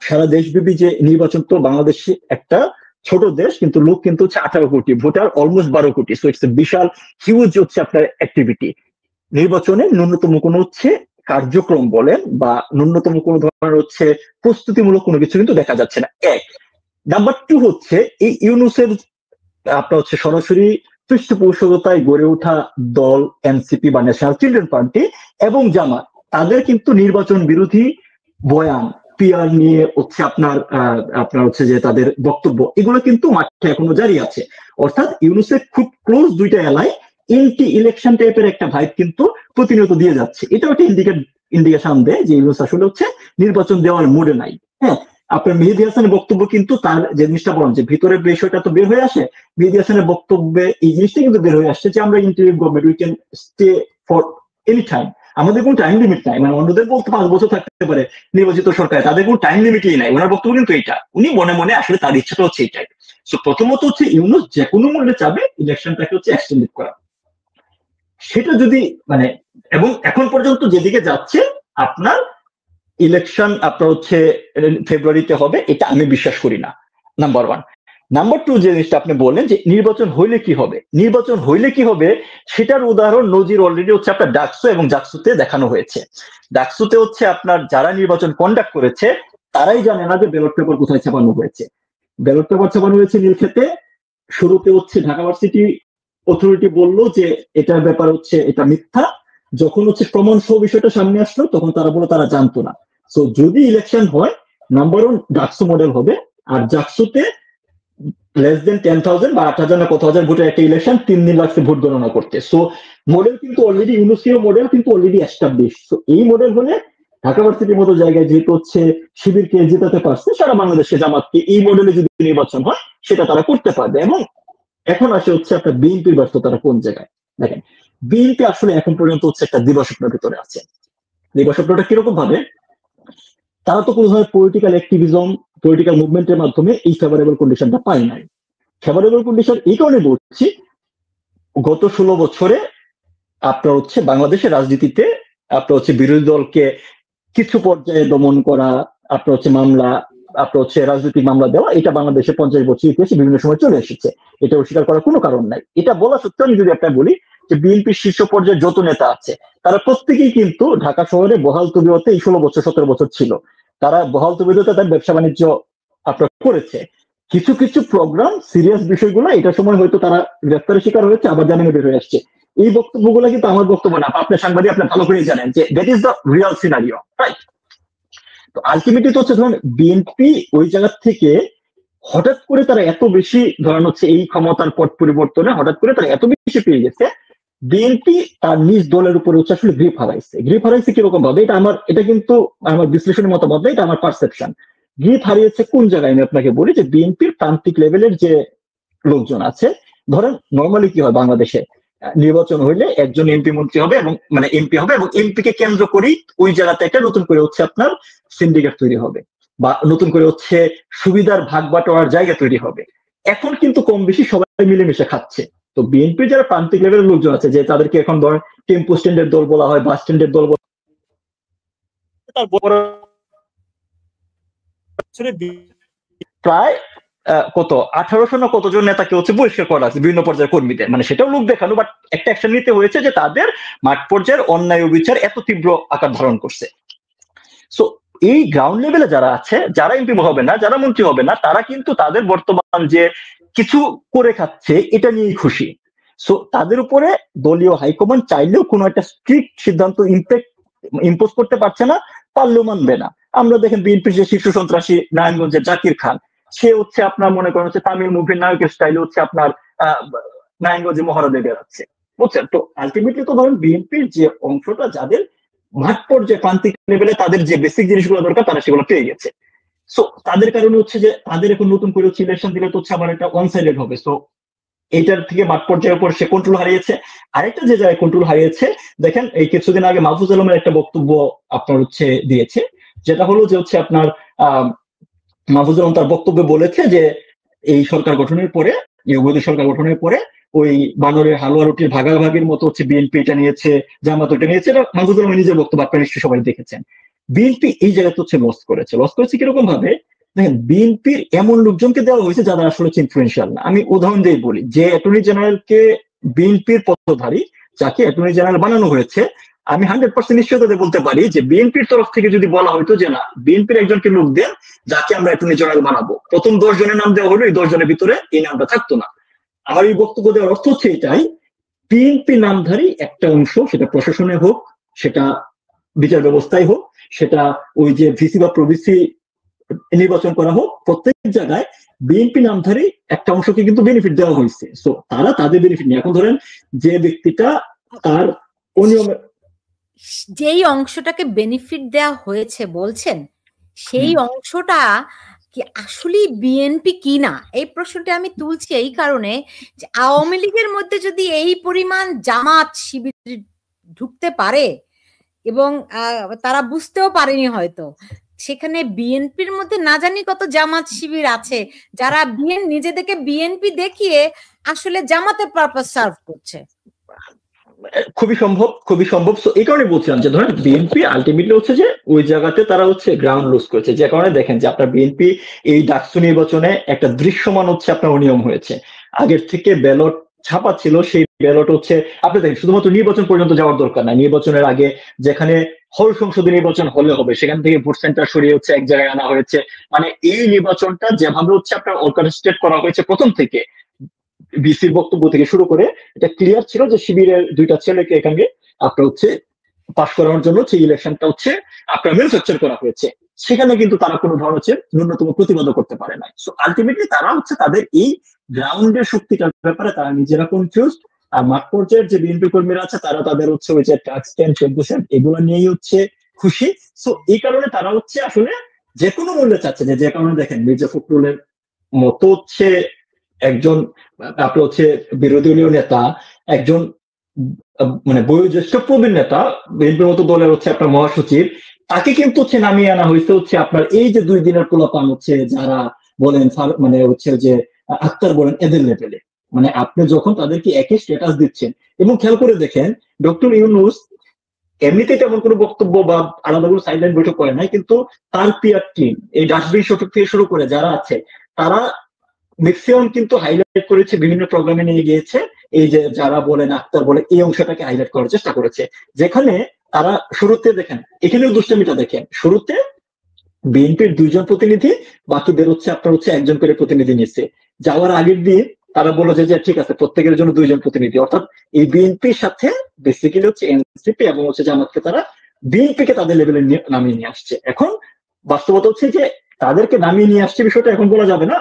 সারা দেশব্যাপী যে নির্বাচন, তো বাংলাদেশে একটা ছোট দেশ, কিন্তু লোক কিন্তু হচ্ছে 18 কোটি, ভোটার অলমোস্ট 12 কোটি। সো ইটস বিশাল হিউজ হচ্ছে আপনার অ্যাক্টিভিটি। নির্বাচনে ন্যূনতম কোনো হচ্ছে কার্যক্রম বলেন বা ন্যূনতম কোনো ধরনের হচ্ছে প্রস্তুতিমূলক কোনো কিছু কিন্তু দেখা যাচ্ছে না। এক নাম্বার 2 হচ্ছে এই ইউনূসের আপনার হচ্ছে সরাসরি পৃষ্ঠপোষকতায় গড়ে ওঠা দল এনসিপি বা ন্যাশনাল চিলড্রেন পার্টি এবং জামাত, তাদের কিন্তু নির্বাচন বিরোধী বয়ান, পিআর নিয়ে হচ্ছে আপনার হচ্ছে যে তাদের বক্তব্য, এগুলো কিন্তু মাঠে এখনো জারি আছে। অর্থাৎ ইউনূসের খুব ক্লোজ দুইটা এলাকায় এন্টি ইলেকশন টাইপের একটা ভাইব কিন্তু প্রতিনিয়ত দিয়ে যাচ্ছে। এটাও একটা ইন্ডিকেশন দেয় যে ইউনূস আসলে হচ্ছে নির্বাচন দেওয়ার মুডে নাই। হ্যাঁ, আপনার মেহেদী হাসানের বক্তব্য কিন্তু তার যে জিনিসটা বলেন যে ভিতরের বিষয়টা তো বের হয়ে আসে, মেহেদী হাসানের বক্তব্যে এই জিনিসটা কিন্তু বের হয়ে আসছে যে আমরা interim government, we can stay for any time, আমাদের কোনো টাইম লিমিট নাই। মানে অন্যদের বলতে 5 বছর থাকতে পারে নির্বাচিত সরকার, তাদের কোনো টাইম লিমিটই নাই। ওনার বক্তব্য কিন্তু এইটা, উনি মনে মনে আসলে তার ইচ্ছাটা হচ্ছে এইটাই। সো প্রথমত হচ্ছে ইউনূস যে কোনো মূল্যে চাবে ইলেকশনটাকে হচ্ছে এক্সটেন্ড করা। সেটা যদি মানে, এবং এখন পর্যন্ত যেদিকে যাচ্ছে আপনার ইলেকশন আপনার হচ্ছে ফেব্রুয়ারিতে হবে, এটা আমি বিশ্বাস করি না, নাম্বার 1। নাম্বার 2, যে জিনিসটা আপনি বললেন যে নির্বাচন হইলে কি হবে, নির্বাচন হইলে কি হবে সেটার উদাহরণ নজির অলরেডি হচ্ছে আপনার ডাকসু এবং জাকসুতে দেখানো হয়েছে। ডাকসুতে হচ্ছে আপনার যারা নির্বাচন কন্ডাক্ট করেছে তারাই জানে না যে ব্যালট পেপার কোথায় ছাপানো হয়েছে। ব্যালট পেপার ছাপানো হয়েছে নীলক্ষেতে। শুরুতে হচ্ছে ঢাকা ভার্সিটি অথরিটি বললো যে এটার ব্যাপার হচ্ছে এটা মিথ্যা। যখন হচ্ছে প্রমাণ সহ বিষয়টা সামনে আসলো, তখন তারা বললো তারা জানতো না। সো যদি ইলেকশন হয়, নাম্বার 1 ডাকসু মডেল হবে। আর জাকসুতে লেস দেন 10,000 বা 8,000 না কত হাজার ভোটের একটা ইলেকশন, 3 দিন লাগছে ভোট গণনা করতে। সো মডেল কিন্তু অলরেডি, ইউনুসীয় মডেল কিন্তু অলরেডি এস্টাবলিশ। সো এই মডেল হলে ঢাকা ভার্সিটির মতো জায়গায় যেহেতু হচ্ছে শিবিরকে জেতাতে পারছে, সারা বাংলাদেশে জামাতকে এই মডেলে যদি নির্বাচন হয় সেটা তারা করতে পারবে। এবং এখন আসে হচ্ছে আপনার বিএনপির ব্যর্থতাটা কোন জায়গায়। দেখেন, বিএনপি আসলে এখন পর্যন্ত হচ্ছে একটা দিবাস্বপ্নের ভিতরে আছে। দিবাস্বপ্নটা কিরকম ভাবে, তারা তো কোনো ধরনের পলিটিক্যাল অ্যাক্টিভিজম, পলিটিক্যাল মুভমেন্টের মাধ্যমে এই ফেভারেবল কন্ডিশনটা পায় নাই। ফেভারেবল কন্ডিশন এই কারণে বলছি, গত 16 বছরে আপনার হচ্ছে বাংলাদেশের রাজনীতিতে আপনার হচ্ছে বিরোধী দলকে কিছু পর্যায়ে দমন করা, আপনার হচ্ছে মামলা, আপনার হচ্ছে রাজনৈতিক মামলা দেওয়া, এটা বাংলাদেশে 50 বছর ইতিহাসে বিভিন্ন সময় চলে এসেছে। এটা অস্বীকার করার কোনো কারণ নাই। এটা বলা সত্ত্বেও আমি যদি আপনার বলি যে বিএনপির শীর্ষ পর্যায়ে যত নেতা আছে তারা প্রত্যেকেই কিন্তু ঢাকা শহরে বহাল তবিয়তে এই 16 বছর 17 বছর ছিল। তারা বহাল তবিয়তে তাদের ব্যবসা বাণিজ্য আপনার করেছে। কিছু কিছু প্রোগ্রাম, সিরিয়াস বিষয়গুলো এটার সময় হয়তো তারা গ্রেফতারের শিকার হয়েছে, আবার জামিনে বের হয়ে আসছে। এই বক্তব্যগুলো কিন্তু আমার বক্তব্য না, আপনি সাংবাদিক, আপনি ভালো করেই জানেন যে that is the Real scenario, right? তো আলটিমেটলি তো হচ্ছে ধরুন বিএনপি ওই জায়গা থেকে হঠাৎ করে তারা এত বেশি ধরেন হচ্ছে এই ক্ষমতার পট পরিবর্তনে হঠাৎ করে তারা এত বেশি পেয়ে গেছে, বিএনপি তার নিজ দলের উপরে হচ্ছে আসলে গ্রিপ হারাইছে। গ্রিপ হারাইছে কিরকম ভাবে, এটা কিন্তু আমার বিশ্লেষণের মতামত না, এটা আমার পারসেপশন। গ্রিপ হারিয়েছে কোন জায়গায় আমি আপনাকে বলি, যে বিএনপির প্রান্তিক লেভেলের যে লোকজন আছে, ধরেন নর্মালি কি হয় বাংলাদেশে, নির্বাচন হইলে একজন এমপি মন্ত্রী হবে এবং মানে এমপি হবে, এবং এমপি কে কেন্দ্র করেই ওই জায়গাতে একটা নতুন করে হচ্ছে আপনার সিন্ডিকেট তৈরি হবে বা নতুন করে হচ্ছে সুবিধার ভাগ বাটোয়ার জায়গা তৈরি হবে। এখন কিন্তু কম বেশি সবাই মিলেমিশে খাচ্ছে। তো বিএনপির যারা প্রান্তিক লেভেলের লোকজন আছে, যে তাদেরকে এখন ধরেন টেম্পো স্ট্যান্ডের দল বলা হয়, বাস স্ট্যান্ডের দল বলা হয়, প্রায় কত 1800 না কতজন নেতাকে হচ্ছে বহিষ্কার করা আছে বিভিন্ন পর্যায়ের কর্মীদের, মানে সেটাও লোক দেখানো, বাট একটা অ্যাকশন নিতে হয়েছে যে তাদের মাঠ পর্যায়ের অন্যায় অবিচার এত তীব্র আকার ধারণ করছে। সো এই গ্রাউন্ড লেভেলে যারা আছে, যারা এমপি হবে না, যারা মন্ত্রী হবে না, তারা কিন্তু তাদের বর্তমান যে কিছু করে খাচ্ছে এটা নিয়েই খুশি। সো তাদের উপরে দলীয় হাইকমান্ড চাইলেও কোনো একটা স্ট্রিক্ট সিদ্ধান্ত ইম্পোজ করতে পারছে না, পারলেও মানবে না। আমরা দেখেন বিএনপির যে শীর্ষ সন্ত্রাসী নারায়ণগঞ্জের জাকির খান, সে হচ্ছে আপনার মনে করেন হচ্ছে তামিল মুভির নায়কের স্টাইলে হচ্ছে আপনার নারায়ণগঞ্জে মহড়া দিয়ে বেড়াচ্ছে, বুঝছেন? তো আলটিমেটলি তো ধরেন বিএনপির যে অংশটা যাদের মাঠ পর্যায়ে প্রান্তিক লেভেলে তাদের যে বেসিক জিনিসগুলো দরকার তারা সেগুলো পেয়ে গেছে। সো তাদের কারণে হচ্ছে যে তাদের এখন নতুন করে ইলেকশন দিলে তো হচ্ছে আবার এটা ওয়ান সাইডেড হবে। সো এইটার থেকে মাঠ পর্যায়ের উপর সে কন্ট্রোল হারিয়েছে। আরেকটা যে জায়গায় কন্ট্রোল হারিয়েছে, দেখেন এই কিছুদিন আগে মাহফুজ আলমের একটা বক্তব্য আপনার হচ্ছে দিয়েছে, যেটা হলো যে হচ্ছে আপনার মাহফুজ আলম তার বক্তব্যে বলেছে যে এই সরকার গঠনের পরে, ইউবৈধ সরকার গঠনের পরে ওই বানরের হালুয়া রুটির ভাগাভাগির মতো হচ্ছে বিএনপি এটা নিয়েছে, জামাত ওটা নিয়েছে। এটা মাহফুজ আলম নিজের বক্তব্য, আপনারা নিশ্চয়ই সবাই দেখেছেন। বিএনপি এই জায়গাতে হচ্ছে লস করেছে কিরকম ভাবে? দেখেন বিএনপির এমন লোকজনকে দেওয়া হয়েছে যারা আসলে ইনফ্লুয়েন্সিয়াল না। আমি উদাহরণ দিয়ে বলি, যে অ্যাটর্নি জেনারেলকে বিএনপির পদধারী যাকে অ্যাটর্নি জেনারেল বানানো হয়েছে, আমি 100% নিশ্চয়তা বলতে পারি যে বিএনপির তরফ থেকে যদি বলা হইতো যে না বিএনপির একজনকে লোক দেন যাকে আমরা অ্যাটর্নি জেনারেল বানাবো, প্রথম 10 জনের নাম দেওয়া হলো, এই 10 জনের ভিতরে এই নামটা থাকতো না। আমার এই বক্তব্য দেওয়ার অর্থ হচ্ছে এটাই, বিএনপি নামধারী একটা অংশ, সেটা প্রশাসনে হোক, সেটা বিচার ব্যবস্থায় হোক, সেটা ওই যে ভিসি বা প্রভিসি নির্বাচন করা হোক, প্রত্যেক জায়গায় বিএনপি নামধারী একটা অংশকে কিন্তু বেনিফিট দেওয়া হয়েছে। সো তারা তাদের বেনিফিট নিয়ে, এখন ধরেন যে ব্যক্তিটা তার অনিয়মে যেই অংশটাকে বেনিফিট দেওয়া হয়েছে বলছেন, সেই অংশটা কি আসলে বিএনপি কিনা, এই প্রশ্নটা আমি তুলছি এই কারণে যে আওয়ামী লীগের মধ্যে যদি এই পরিমাণ জামাত শিবির ঢুকতে পারে এবং তারা বুঝতেও পারেনি হয়তো, সেখানে বিএনপির মধ্যে না জানি কত জামাত শিবির আছে যারা নিজেদেরকে বিএনপি দেখিয়ে আসলে জামাতের পারপাস সার্ভ করছে। খুবই সম্ভব। সো এই কারণে বলছিলাম যে ধরেন বিএনপি আলটিমেটলি হচ্ছে যে ওই জায়গাতে তারা হচ্ছে গ্রাউন্ড লুজ করেছে, যে কারণে দেখেন যে আপনার বিএনপি এই ডাকসু নির্বাচনে একটা দৃশ্যমান হচ্ছে আপনার অনিয়ম হয়েছে। আগের থেকে ব্যালট ছাপা ছিল, সেই ব্যালট হচ্ছে আপনি দেখেন শুধুমাত্র নির্বাচন পর্যন্ত যাওয়ার দরকার নাই, নির্বাচনের আগে যেখানে হল সংসদীয় নির্বাচন হলে হবে সেখান থেকে ভোট সেন্টার সরিয়ে হচ্ছে এক জায়গায় আনা হয়েছে। মানে এই নির্বাচনটা যেভাবে হচ্ছে আপনার অর্গানাইজড করা হয়েছে প্রথম থেকে, বিসির বক্তব্য থেকে শুরু করে এটা ক্লিয়ার ছিল যে শিবিরের 2টা ছেলেকে এখানে আপনার হচ্ছে পাশ করানোর জন্য সেই ইলেকশনটা হচ্ছে আপনার ম্যানুফ্যাকচার করা হয়েছে। সেখানে কিন্তু তারা কোনো ধরনের হচ্ছে ন্যূনতম প্রতিবাদ করতে পারে নাই। সো আলটিমেটলি তারা হচ্ছে তাদের এই গ্রাউন্ডের শক্তিটার ব্যাপারে তারা নিজেরা কনফিউজ। আর মাঠ পর্যায়ের যে বিএনপি কর্মীরা আছে তারা তাদের হচ্ছে ওই যে ট্যাক্স 10-14% এগুলো নিয়েই হচ্ছে খুশি। সো এই কারণে তারা হচ্ছে আসলে যে কোনো মূল্যে চাচ্ছে, যে কারণে দেখেন মির্জা ফখরুলের মতো হচ্ছে একজন আপনার হচ্ছে বিরোধী দলীয় নেতা, একজন মানে বয়োজ্যেষ্ঠ প্রবীণ নেতা, বিএনপির মতো দলের হচ্ছে আপনার মহাসচিব, তাকে কিন্তু হচ্ছে নামিয়ে আনা হয়েছে হচ্ছে আপনার এই যে 2 দিনের পোলাপান হচ্ছে যারা বলেন মানে হচ্ছে যে আক্তার বলেন এদের লেভেলে। মানে আপনি যখন তাদেরকে একই স্ট্যাটাস দিচ্ছেন, এবং খেয়াল করে দেখেন ডক্টর ইউনূস এমনিতে তেমন কোনো বক্তব্য বা আলাদা কোনো সাইডলাইন বৈঠক করে নাই, কিন্তু তার পিআর টিম এই ডাস্টবিন শটক থেকে শুরু করে যারা আছে তারা ম্যাক্সিমাম কিন্তু হাইলাইট করেছে, বিভিন্ন প্রোগ্রামে নিয়ে গিয়েছে, এই যে যারা বলেন আক্তার বলে এই অংশটাকে হাইলাইট করার চেষ্টা করেছে। যেখানে তারা শুরুতে দেখেন এখানেও দুষ্টামিটা দেখেন, শুরুতে বিএনপির 2 জন প্রতিনিধি, বাকিদের হচ্ছে আপনার হচ্ছে 1 জন করে প্রতিনিধি নিচ্ছে। যাওয়ার আগের দিন তারা বললো যে ঠিক আছে প্রত্যেকের জন্য 2 জন প্রতিনিধি, অর্থাৎ এই বিএনপির সাথে বেসিক্যালি হচ্ছে এনসিপি এবং হচ্ছে জামাতকে তারা বিএনপিকে তাদের লেভেলে নামিয়ে নিয়ে আসছে। এখন বাস্তবতা হচ্ছে যে তাদেরকে নামিয়ে নিয়ে আসছে বিষয়টা এখন বলা যাবে না,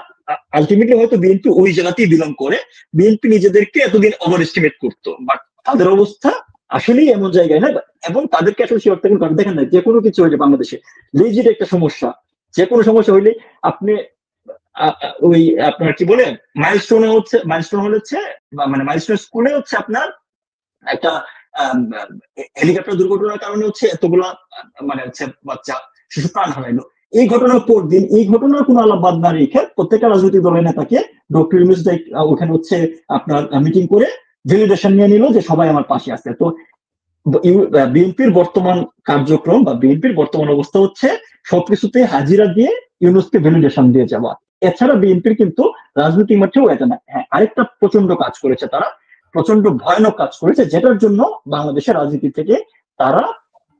আলটিমেটলি হয়তো বিএনপি ওই জায়গাতেই বিলং করে, বিএনপি নিজেদেরকে এতদিন ওভার এস্টিমেট করতো, বাট তাদের অবস্থা আসলেই এমন জায়গায় না, এবং তাদেরকে আসলে সে অর্থ দেখেন না, যে কোনো কিছু হইলে বাংলাদেশে লেজিট একটা সমস্যা, যে কোনো সমস্যা হইলে আপনি ওই আপনার কি বলে মাইলস্টোন হচ্ছে মানে মাইলস্টোন স্কুলে হচ্ছে আপনার একটা হেলিকপ্টার দুর্ঘটনার কারণে হচ্ছে এতগুলা মানে হচ্ছে বাচ্চা শিশু প্রাণ হারাইলো। এই ঘটনার পর দিন এই ঘটনার কোনো আলাপ বাদ না রেখে প্রত্যেকটা রাজনৈতিক দলের নেতাকে ডক্টর ইউনূস ওখানে হচ্ছে আপনার মিটিং করে ভ্যালিডেশন নিয়ে নিল যে সবাই আমার পাশে আছে। তো বিএনপির বর্তমান কার্যক্রম বা বিএনপির বর্তমান অবস্থা হচ্ছে সবকিছুতে হাজিরা দিয়ে ইউনূসকে ভ্যালিডেশন দিয়ে যাওয়া। এছাড়া বিএনপির কিন্তু রাজনৈতিক মাঠেও এটা না। হ্যাঁ, আরেকটা প্রচন্ড কাজ করেছে তারা, প্রচন্ড ভয়ানক কাজ করেছে, যেটার জন্য বাংলাদেশের রাজনীতি থেকে তারা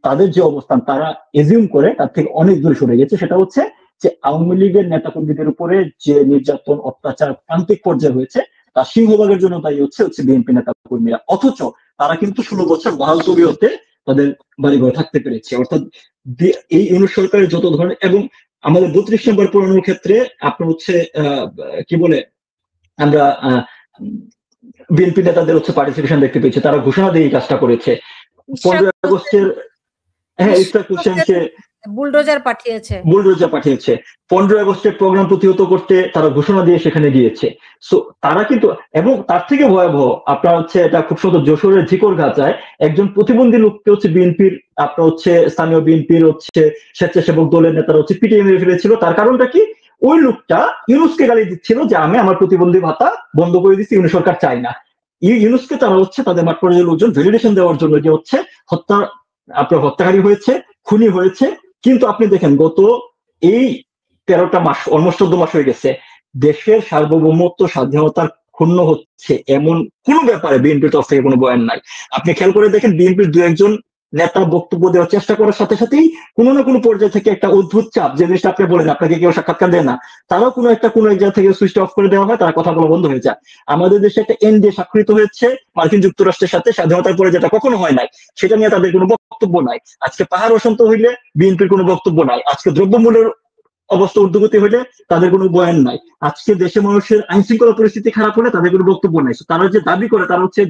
তাদের যে অবস্থান তারা এজিউম করে তার থেকে অনেক দূরে সরে গেছে। সেটা হচ্ছে যে আওয়ামী লীগের নেতাকর্মীদের উপরে যে নির্যাতন অত্যাচার প্রান্তিক পর্যায়ে হয়েছে তার সিংহভাগের জন্য দায়ী হচ্ছে বিএনপি নেতাকর্মীরা। অথচ তারা কিন্তু 16 বছর বহাল তবিয়তে তাদের বাড়িঘর থাকতে পেরেছে। অর্থাৎ এই ইউনূস সরকারের যত ধরনের, এবং আমাদের 32 নম্বর পুরানোর ক্ষেত্রে আপনার হচ্ছে কি বলে আমরা বিএনপি নেতাদের হচ্ছে পার্টিসিপেশন দেখতে পেয়েছি, তারা ঘোষণা দিয়ে এই কাজটা করেছে। 15 আগস্টের ইশরাক হোসেনকে বুলডোজার পাঠিয়েছে 15 আগস্টের প্রোগ্রাম প্রতিহত করতে তারা ঘোষণা দিয়ে সেখানে গিয়েছে। সো তারা কিন্তু, এবং তার থেকে ভয়াবহ আপনার হচ্ছে এটা খুব সুন্দর যশোরের ঝিকরগাছায় একজন প্রতিবন্ধী লোককে হচ্ছে বিএনপির আপনার হচ্ছে স্থানীয় বিএনপির হচ্ছে স্বেচ্ছাসেবক দলের নেতারা হচ্ছে পিটিয়ে মেরে ফেলেছিল। তার কারণটা কি? ওই লোকটা ইউনূসকে গালি দিচ্ছিল যে আমি আমার প্রতিবন্ধী ভাতা বন্ধ করে দিচ্ছি, ইউনূস সরকার চাই না। ইউনূসকে তারা হচ্ছে তাদের মাঠ পর্যায়ের লোকজন ভ্যালিডেশন দেওয়ার জন্য যে হচ্ছে আপনার হত্যাকারী হয়েছে, খুনি হয়েছে। কিন্তু আপনি দেখেন গত এই 13টা মাস, অলমোস্ট 14 মাস হয়ে গেছে, দেশের সার্বভৌমত্ব স্বাধীনতার ক্ষুণ্ণ হচ্ছে এমন কোন ব্যাপারে বিএনপির তরফ থেকে কোনো বয়ান নাই। আপনি খেয়াল করে দেখেন বিএনপির 2-1 নেতা বক্তব্য দেওয়ার চেষ্টা করার সাথে সাথেই কোনো না কোনো পর্যায়ে থেকে একটা অদ্ভুত চাপ, যে জিনিসটা আপনি বলেন আপনাকে কেউ সাক্ষাৎকার দেয় না, তারাও কোনো এক জায়গা থেকে সুইচ অফ করে দেওয়া হয়, তারা কথা বলা বন্ধ হয়ে যায়। আমাদের দেশে একটা এনডিএ স্বাক্ষরিত হয়েছে মার্কিন যুক্তরাষ্ট্রের সাথে স্বাধীনতার পরে, যেটা কখনো হয় নাই, সেটা নিয়ে তাদের কোনো বক্তব্য নাই। আজকে পাহাড় বসন্ত হইলে বিএনপির কোনো বক্তব্য নাই। আজকে দ্রব্যমূল্যের অবস্থা ঊর্ধ্বগতি হইলে তাদের কোনো বয়ান নাই। আজকে দেশে মানুষের আইন শৃঙ্খলা পরিস্থিতি খারাপ হলে তাদের কোনো বক্তব্য নাই। তারা যে দাবি করে তারা হচ্ছে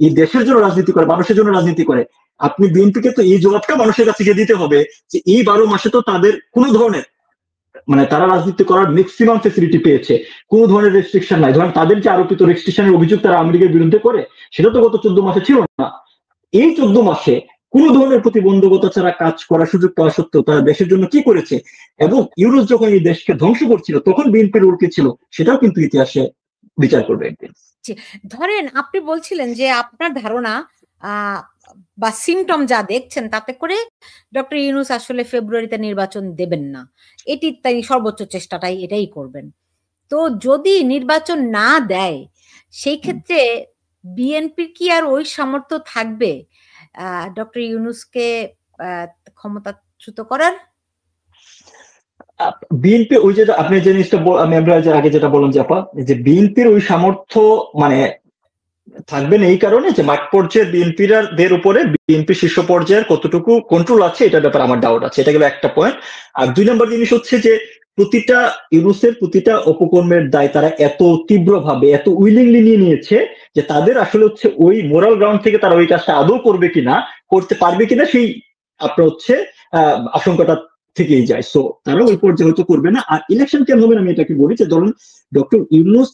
এই দেশের জন্য রাজনীতি করে, মানুষের জন্য রাজনীতি করে। আপনি বিএনপিকে তো এই জবাবটা মানুষের কাছে গিয়ে দিতে হবে যে এই 12 মাসে তো তাদের কোনো ধরনের তারা রাজনীতি করার ম্যাক্সিমাম ফেসিলিটি পেয়েছে, কোনো ধরনের রেস্ট্রিকশন নাই। ধরেন তাদের যে আরোপিত রেস্ট্রিকশনের অভিযোগ তারা আওয়ামী লীগের বিরুদ্ধে করে, সেটা তো গত 14 মাসে ছিল না। এই 14 মাসে কোন ধরনের প্রতিবন্ধকতা ছাড়া কাজ করার সুযোগ পাওয়া সত্ত্বেও তারা দেশের জন্য কি করেছে, এবং ইউরোপ যখন এই দেশকে ধ্বংস করছিল তখন বিএনপির রোল কি ছিল, সেটাও কিন্তু ইতিহাসে বিচার করবে একদিন। ধরেন আপনি বলছিলেন যে আপনার ধারণা বা সিমটম যা দেখছেন তাতে করে ডক্টর ইউনূস আসলে ফেব্রুয়ারিতে নির্বাচন দেবেন না, এটি তাই সর্বোচ্চ চেষ্টাটাই এটাই করবেন। তো যদি নির্বাচন না দেয় সেই ক্ষেত্রে বিএনপির কি আর ওই সামর্থ্য থাকবে ডক্টর ইউনূসকে ক্ষমতাচ্যুত করার? বিএনপি ওই যে আপনি যে জিনিসটা আমরা আগে যেটা বললাম যে বিএনপির ওই সামর্থ্য থাকবে না এই কারণে যে মাঠ পর্যায়ের বিএনপিদের উপরে বিএনপি শীর্ষ পর্যায়ের কতটুকু কন্ট্রোল আছে এটার ব্যাপারে আমার ডাউট আছে। এটা গেল একটা পয়েন্ট। আর 2 নম্বর জিনিস হচ্ছে যে প্রতিটা ইউনূসের প্রতিটা অপকর্মের দায় তারা এত তীব্রভাবে এত উইলিংলি নিয়ে নিয়েছে যে তাদের আসলে হচ্ছে ওই মোরাল গ্রাউন্ড থেকে তারা ওই কাজটা আদৌ করবে কিনা, করতে পারবে কিনা, সেই আপনার হচ্ছে আশঙ্কাটা থেকেই যায়। সো তারা ওই পর্যায়ে হয়তো করবে না। আর ইলেকশন কেন হবে না আমি এটাকে বলি যে ধরুন ডক্টর ইউনূস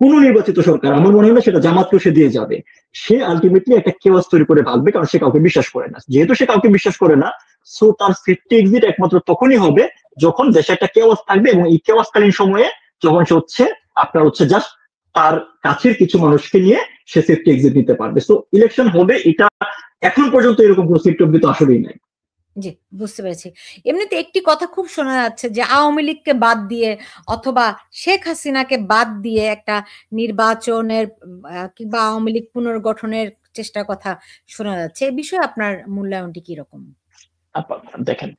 কোন নির্বাচিত সরকার, আমার মনে হয় না সেটা জামাতকে সে দিয়ে যাবে। সে আলটিমেটলি একটা কেওয়াস তৈরি করে ভাববে, কারণ সে কাউকে বিশ্বাস করে না। যেহেতু সে কাউকে বিশ্বাস করে না, সো তার সেফটি এক্সিট একমাত্র তখনই হবে যখন দেশে একটা কেওয়াস থাকবে, এবং এই কেওয়াসকালীন সময়ে যখন সে হচ্ছে আপনার হচ্ছে জাস্ট তার কাছের কিছু মানুষকে নিয়ে সে সেফটি এক্সিট নিতে পারবে। সো ইলেকশন হবে, এটা এখন পর্যন্ত এরকম কোনো সিমটম তো আসলেই নাই। জি, বুঝতে পেরেছি। এমনিতে একটি কথা খুব শোনা যাচ্ছে যে আওয়ামী লীগকে বাদ দিয়ে অথবা শেখ হাসিনাকে বাদ দিয়ে একটা নির্বাচনের কিংবা আওয়ামী লীগ পুনর্গঠনের চেষ্টার কথা শোনা যাচ্ছে। এই বিষয়ে আপনার মূল্যায়নটি কি রকম? দেখেন,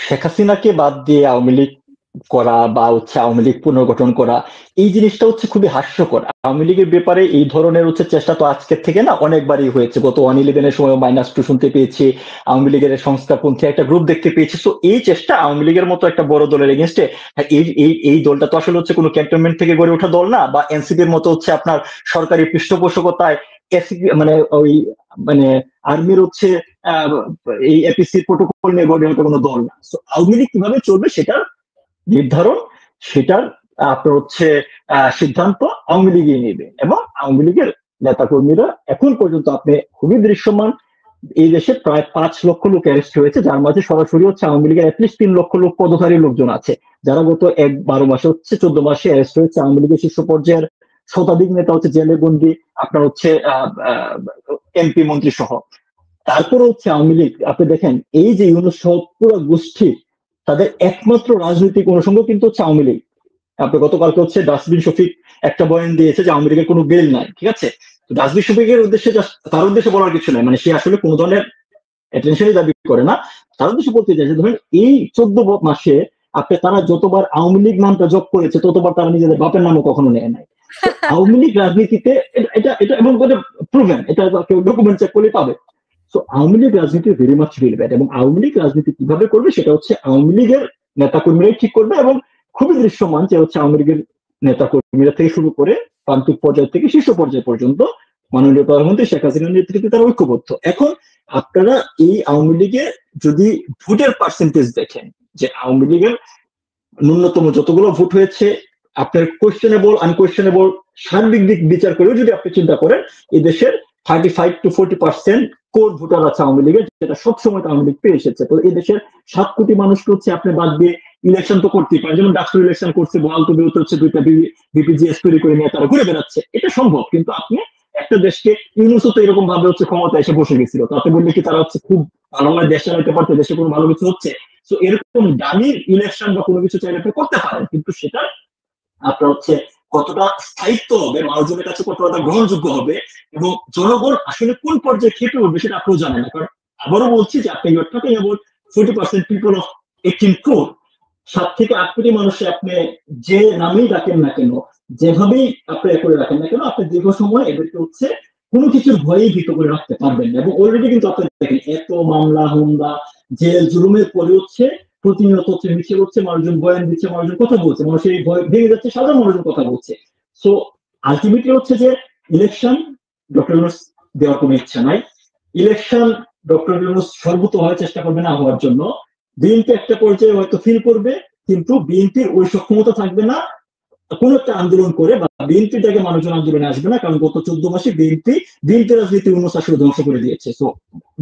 শেখ হাসিনাকে বাদ দিয়ে আওয়ামী লীগ করা বা হচ্ছে আওয়ামী লীগ পুনর্গঠন করা, এই জিনিসটা হচ্ছে খুবই হাস্যকর। আওয়ামী লীগের ব্যাপারে এই ধরনের হচ্ছে চেষ্টা তো আজকের থেকে না, অনেকবারই হয়েছে। গত 1/11 সময় -2 শুনতে পেয়েছি, আওয়ামী লীগের সংস্কারপন্থী একটা গ্রুপ দেখতে পেয়েছি। তো এই চেষ্টা আওয়ামী লীগের মতো একটা বড় দলের এগেনস্টে, এই দলটা তো আসলে হচ্ছে কোনো ক্যান্টনমেন্ট থেকে গড়ে ওঠা দল না, বা এনসিপির মতো হচ্ছে আপনার সরকারি পৃষ্ঠপোষকতায় ওই আর্মির হচ্ছে এই এপিসি প্রোটোকল নিয়ে গড়ে ওঠা কোনো দল না। তো আওয়ামী লীগ কিভাবে চলবে সেটার নির্ধারণ, সেটার আপনার হচ্ছে সিদ্ধান্ত আওয়ামী লীগই নেবে, এবং আওয়ামী লীগের নেতাকর্মীরা এখন পর্যন্ত আপনি খুবই দৃশ্যমান। এই দেশে প্রায় 5 লক্ষ লোক অ্যারেস্ট হয়েছে, যার মাঝে সরাসরি হচ্ছে আওয়ামী লীগের অ্যাটলিস্ট 3 লক্ষ লোক পদধারী লোকজন আছে, যারা গত 12 মাসে হচ্ছে 14 মাসে অ্যারেস্ট হয়েছে। আওয়ামী লীগের শীর্ষ পর্যায়ের শতাধিক নেতা হচ্ছে জেলে বন্দী, আপনার হচ্ছে এমপি মন্ত্রী সহ। তারপরে হচ্ছে আওয়ামী লীগ আপনি দেখেন এই যে ইউনূস সহ পুরো গোষ্ঠী, তাদের একমাত্র রাজনৈতিক অনুষঙ্গ কিন্তু হচ্ছে আওয়ামী লীগ। আপনি গতকালকে হচ্ছে ডাস্টবিন শফিক একটা বয়ান দিয়েছে যে আওয়ামী লীগের কোনো বেল নাই, ঠিক আছে? তো ডাস্টবিন শফিকের উদ্দেশ্যে তার উদ্দেশ্যে বলার কিছু নাই, মানে সে আসলে কোনো ধরনের অ্যাটেনশনই দাবি করে না। তার উদ্দেশ্যে বলতে চাই যে ধরেন এই 14 মাসে তারা যতবার আওয়ামী লীগ নামটা যোগ করেছে ততবার তারা নিজেদের বাপের নামও কখনো নেয় নাই। আওয়ামী লীগ রাজনীতিতে এটা এটা এবং প্রুভেন, এটা কেউ ডকুমেন্ট চেক করলে পাবে। তো আওয়ামী লীগ রাজনীতি ভেরি মাচ রিলেভেন্ট, এবং আওয়ামী লীগ রাজনীতি কিভাবে করবে সেটা হচ্ছে আওয়ামী লীগের নেতা কর্মীরাই ঠিক করবে, এবং খুবই দৃশ্যমান যে হচ্ছে আওয়ামী লীগের নেতা কর্মীরা থেকে শুরু করে প্রান্তিক পর্যায় থেকে শীর্ষ পর্যায় পর্যন্ত মাননীয় প্রধানমন্ত্রী শেখ হাসিনার নেতৃত্বে তারা ঐক্যবদ্ধ। এখন আপনারা এই আওয়ামী লীগের যদি ভোটের পার্সেন্টেজ দেখেন, যে আওয়ামী লীগের ন্যূনতম যতগুলো ভোট হয়েছে, আপনার কোয়েশ্চেনেবল আনকোয়েশ্চেনেবল সার্বিক দিক বিচার করেও যদি আপনি চিন্তা করেন, এই দেশের 35 to 40% কোর ভোটার আছে আওয়ামী লীগের, যেটা সবসময় আওয়ামী লীগ পেয়ে এসেছে। তো এই দেশের 7 কোটি মানুষকে হচ্ছে আপনি বাদ দিয়ে ইলেকশন তো করতেই পারেন, যেমন ডাক্তার ইলেকশন করছে, বহাল তবিয়ত হচ্ছে 2টা বিপিজিএস তৈরি করে নিয়ে তারা ঘুরে বেড়াচ্ছে, এটা সম্ভব। কিন্তু আপনি একটা দেশকে, ইউনুসও তো এরকম ভাবে হচ্ছে ক্ষমতা এসে বসে গেছিল, তাতে বললে কি তারা হচ্ছে খুব ভালোভাবে দেশ চালাতে পারতো, দেশে কোনো ভালো কিছু হচ্ছে? তো এরকম দামি ইলেকশন বা কোনো কিছু চাইলে আপনি করতে পারেন, কিন্তু সেটা আপনার হচ্ছে কতটা স্থায়িত্ব হবে, মানুষজনের কাছে কতটা গ্রহণযোগ্য হবে, এবং জনগণ আসলে কোন পর্যায়ে খেপে উঠবে সেটা আপনিও জানেন না। কারণ আবারও বলছি যে আপনি you are talking about 40% people of 18 crore, 7 থেকে 8 কোটি মানুষে আপনি যে নামেই ডাকেন না কেন, যেভাবেই আপনি করে রাখেন না কেন, আপনি দীর্ঘ সময় এদেরকে হচ্ছে কোনো কিছুর ভয়েই ভীত করে রাখতে পারবেন না। এবং অলরেডি কিন্তু আপনি দেখেন এত মামলা হামলা জেল জুলুমের পরে হচ্ছে প্রতিনিয়ত হচ্ছে মিছিল হচ্ছে, মানুষজন বয়ান দিচ্ছে, মানুষজন কথা বলছে, মানুষের এই ভয় ভেঙে যাচ্ছে, সাধারণ মানুষজন কথা বলছে। সো আলটিমেটলি হচ্ছে যে ইলেকশন ডক্টর ইউনূস দেওয়ার কোনো ইচ্ছা নাই। ইলেকশন ডক্টর ইউনূস সর্বতভাবে চেষ্টা করবে না হওয়ার জন্য। বিএনপি একটা পর্যায়ে হয়তো ফিল করবে, কিন্তু বিএনপির ওই সক্ষমতা থাকবে না কোন একটা আন্দোলন করে, বা বিএনপির থেকে মানুষজন আন্দোলনে আসবে না, কারণ গত 14 মাসে বিএনপি রাজনীতি ইউনূস আসলে ধ্বংস করে দিয়েছে। সো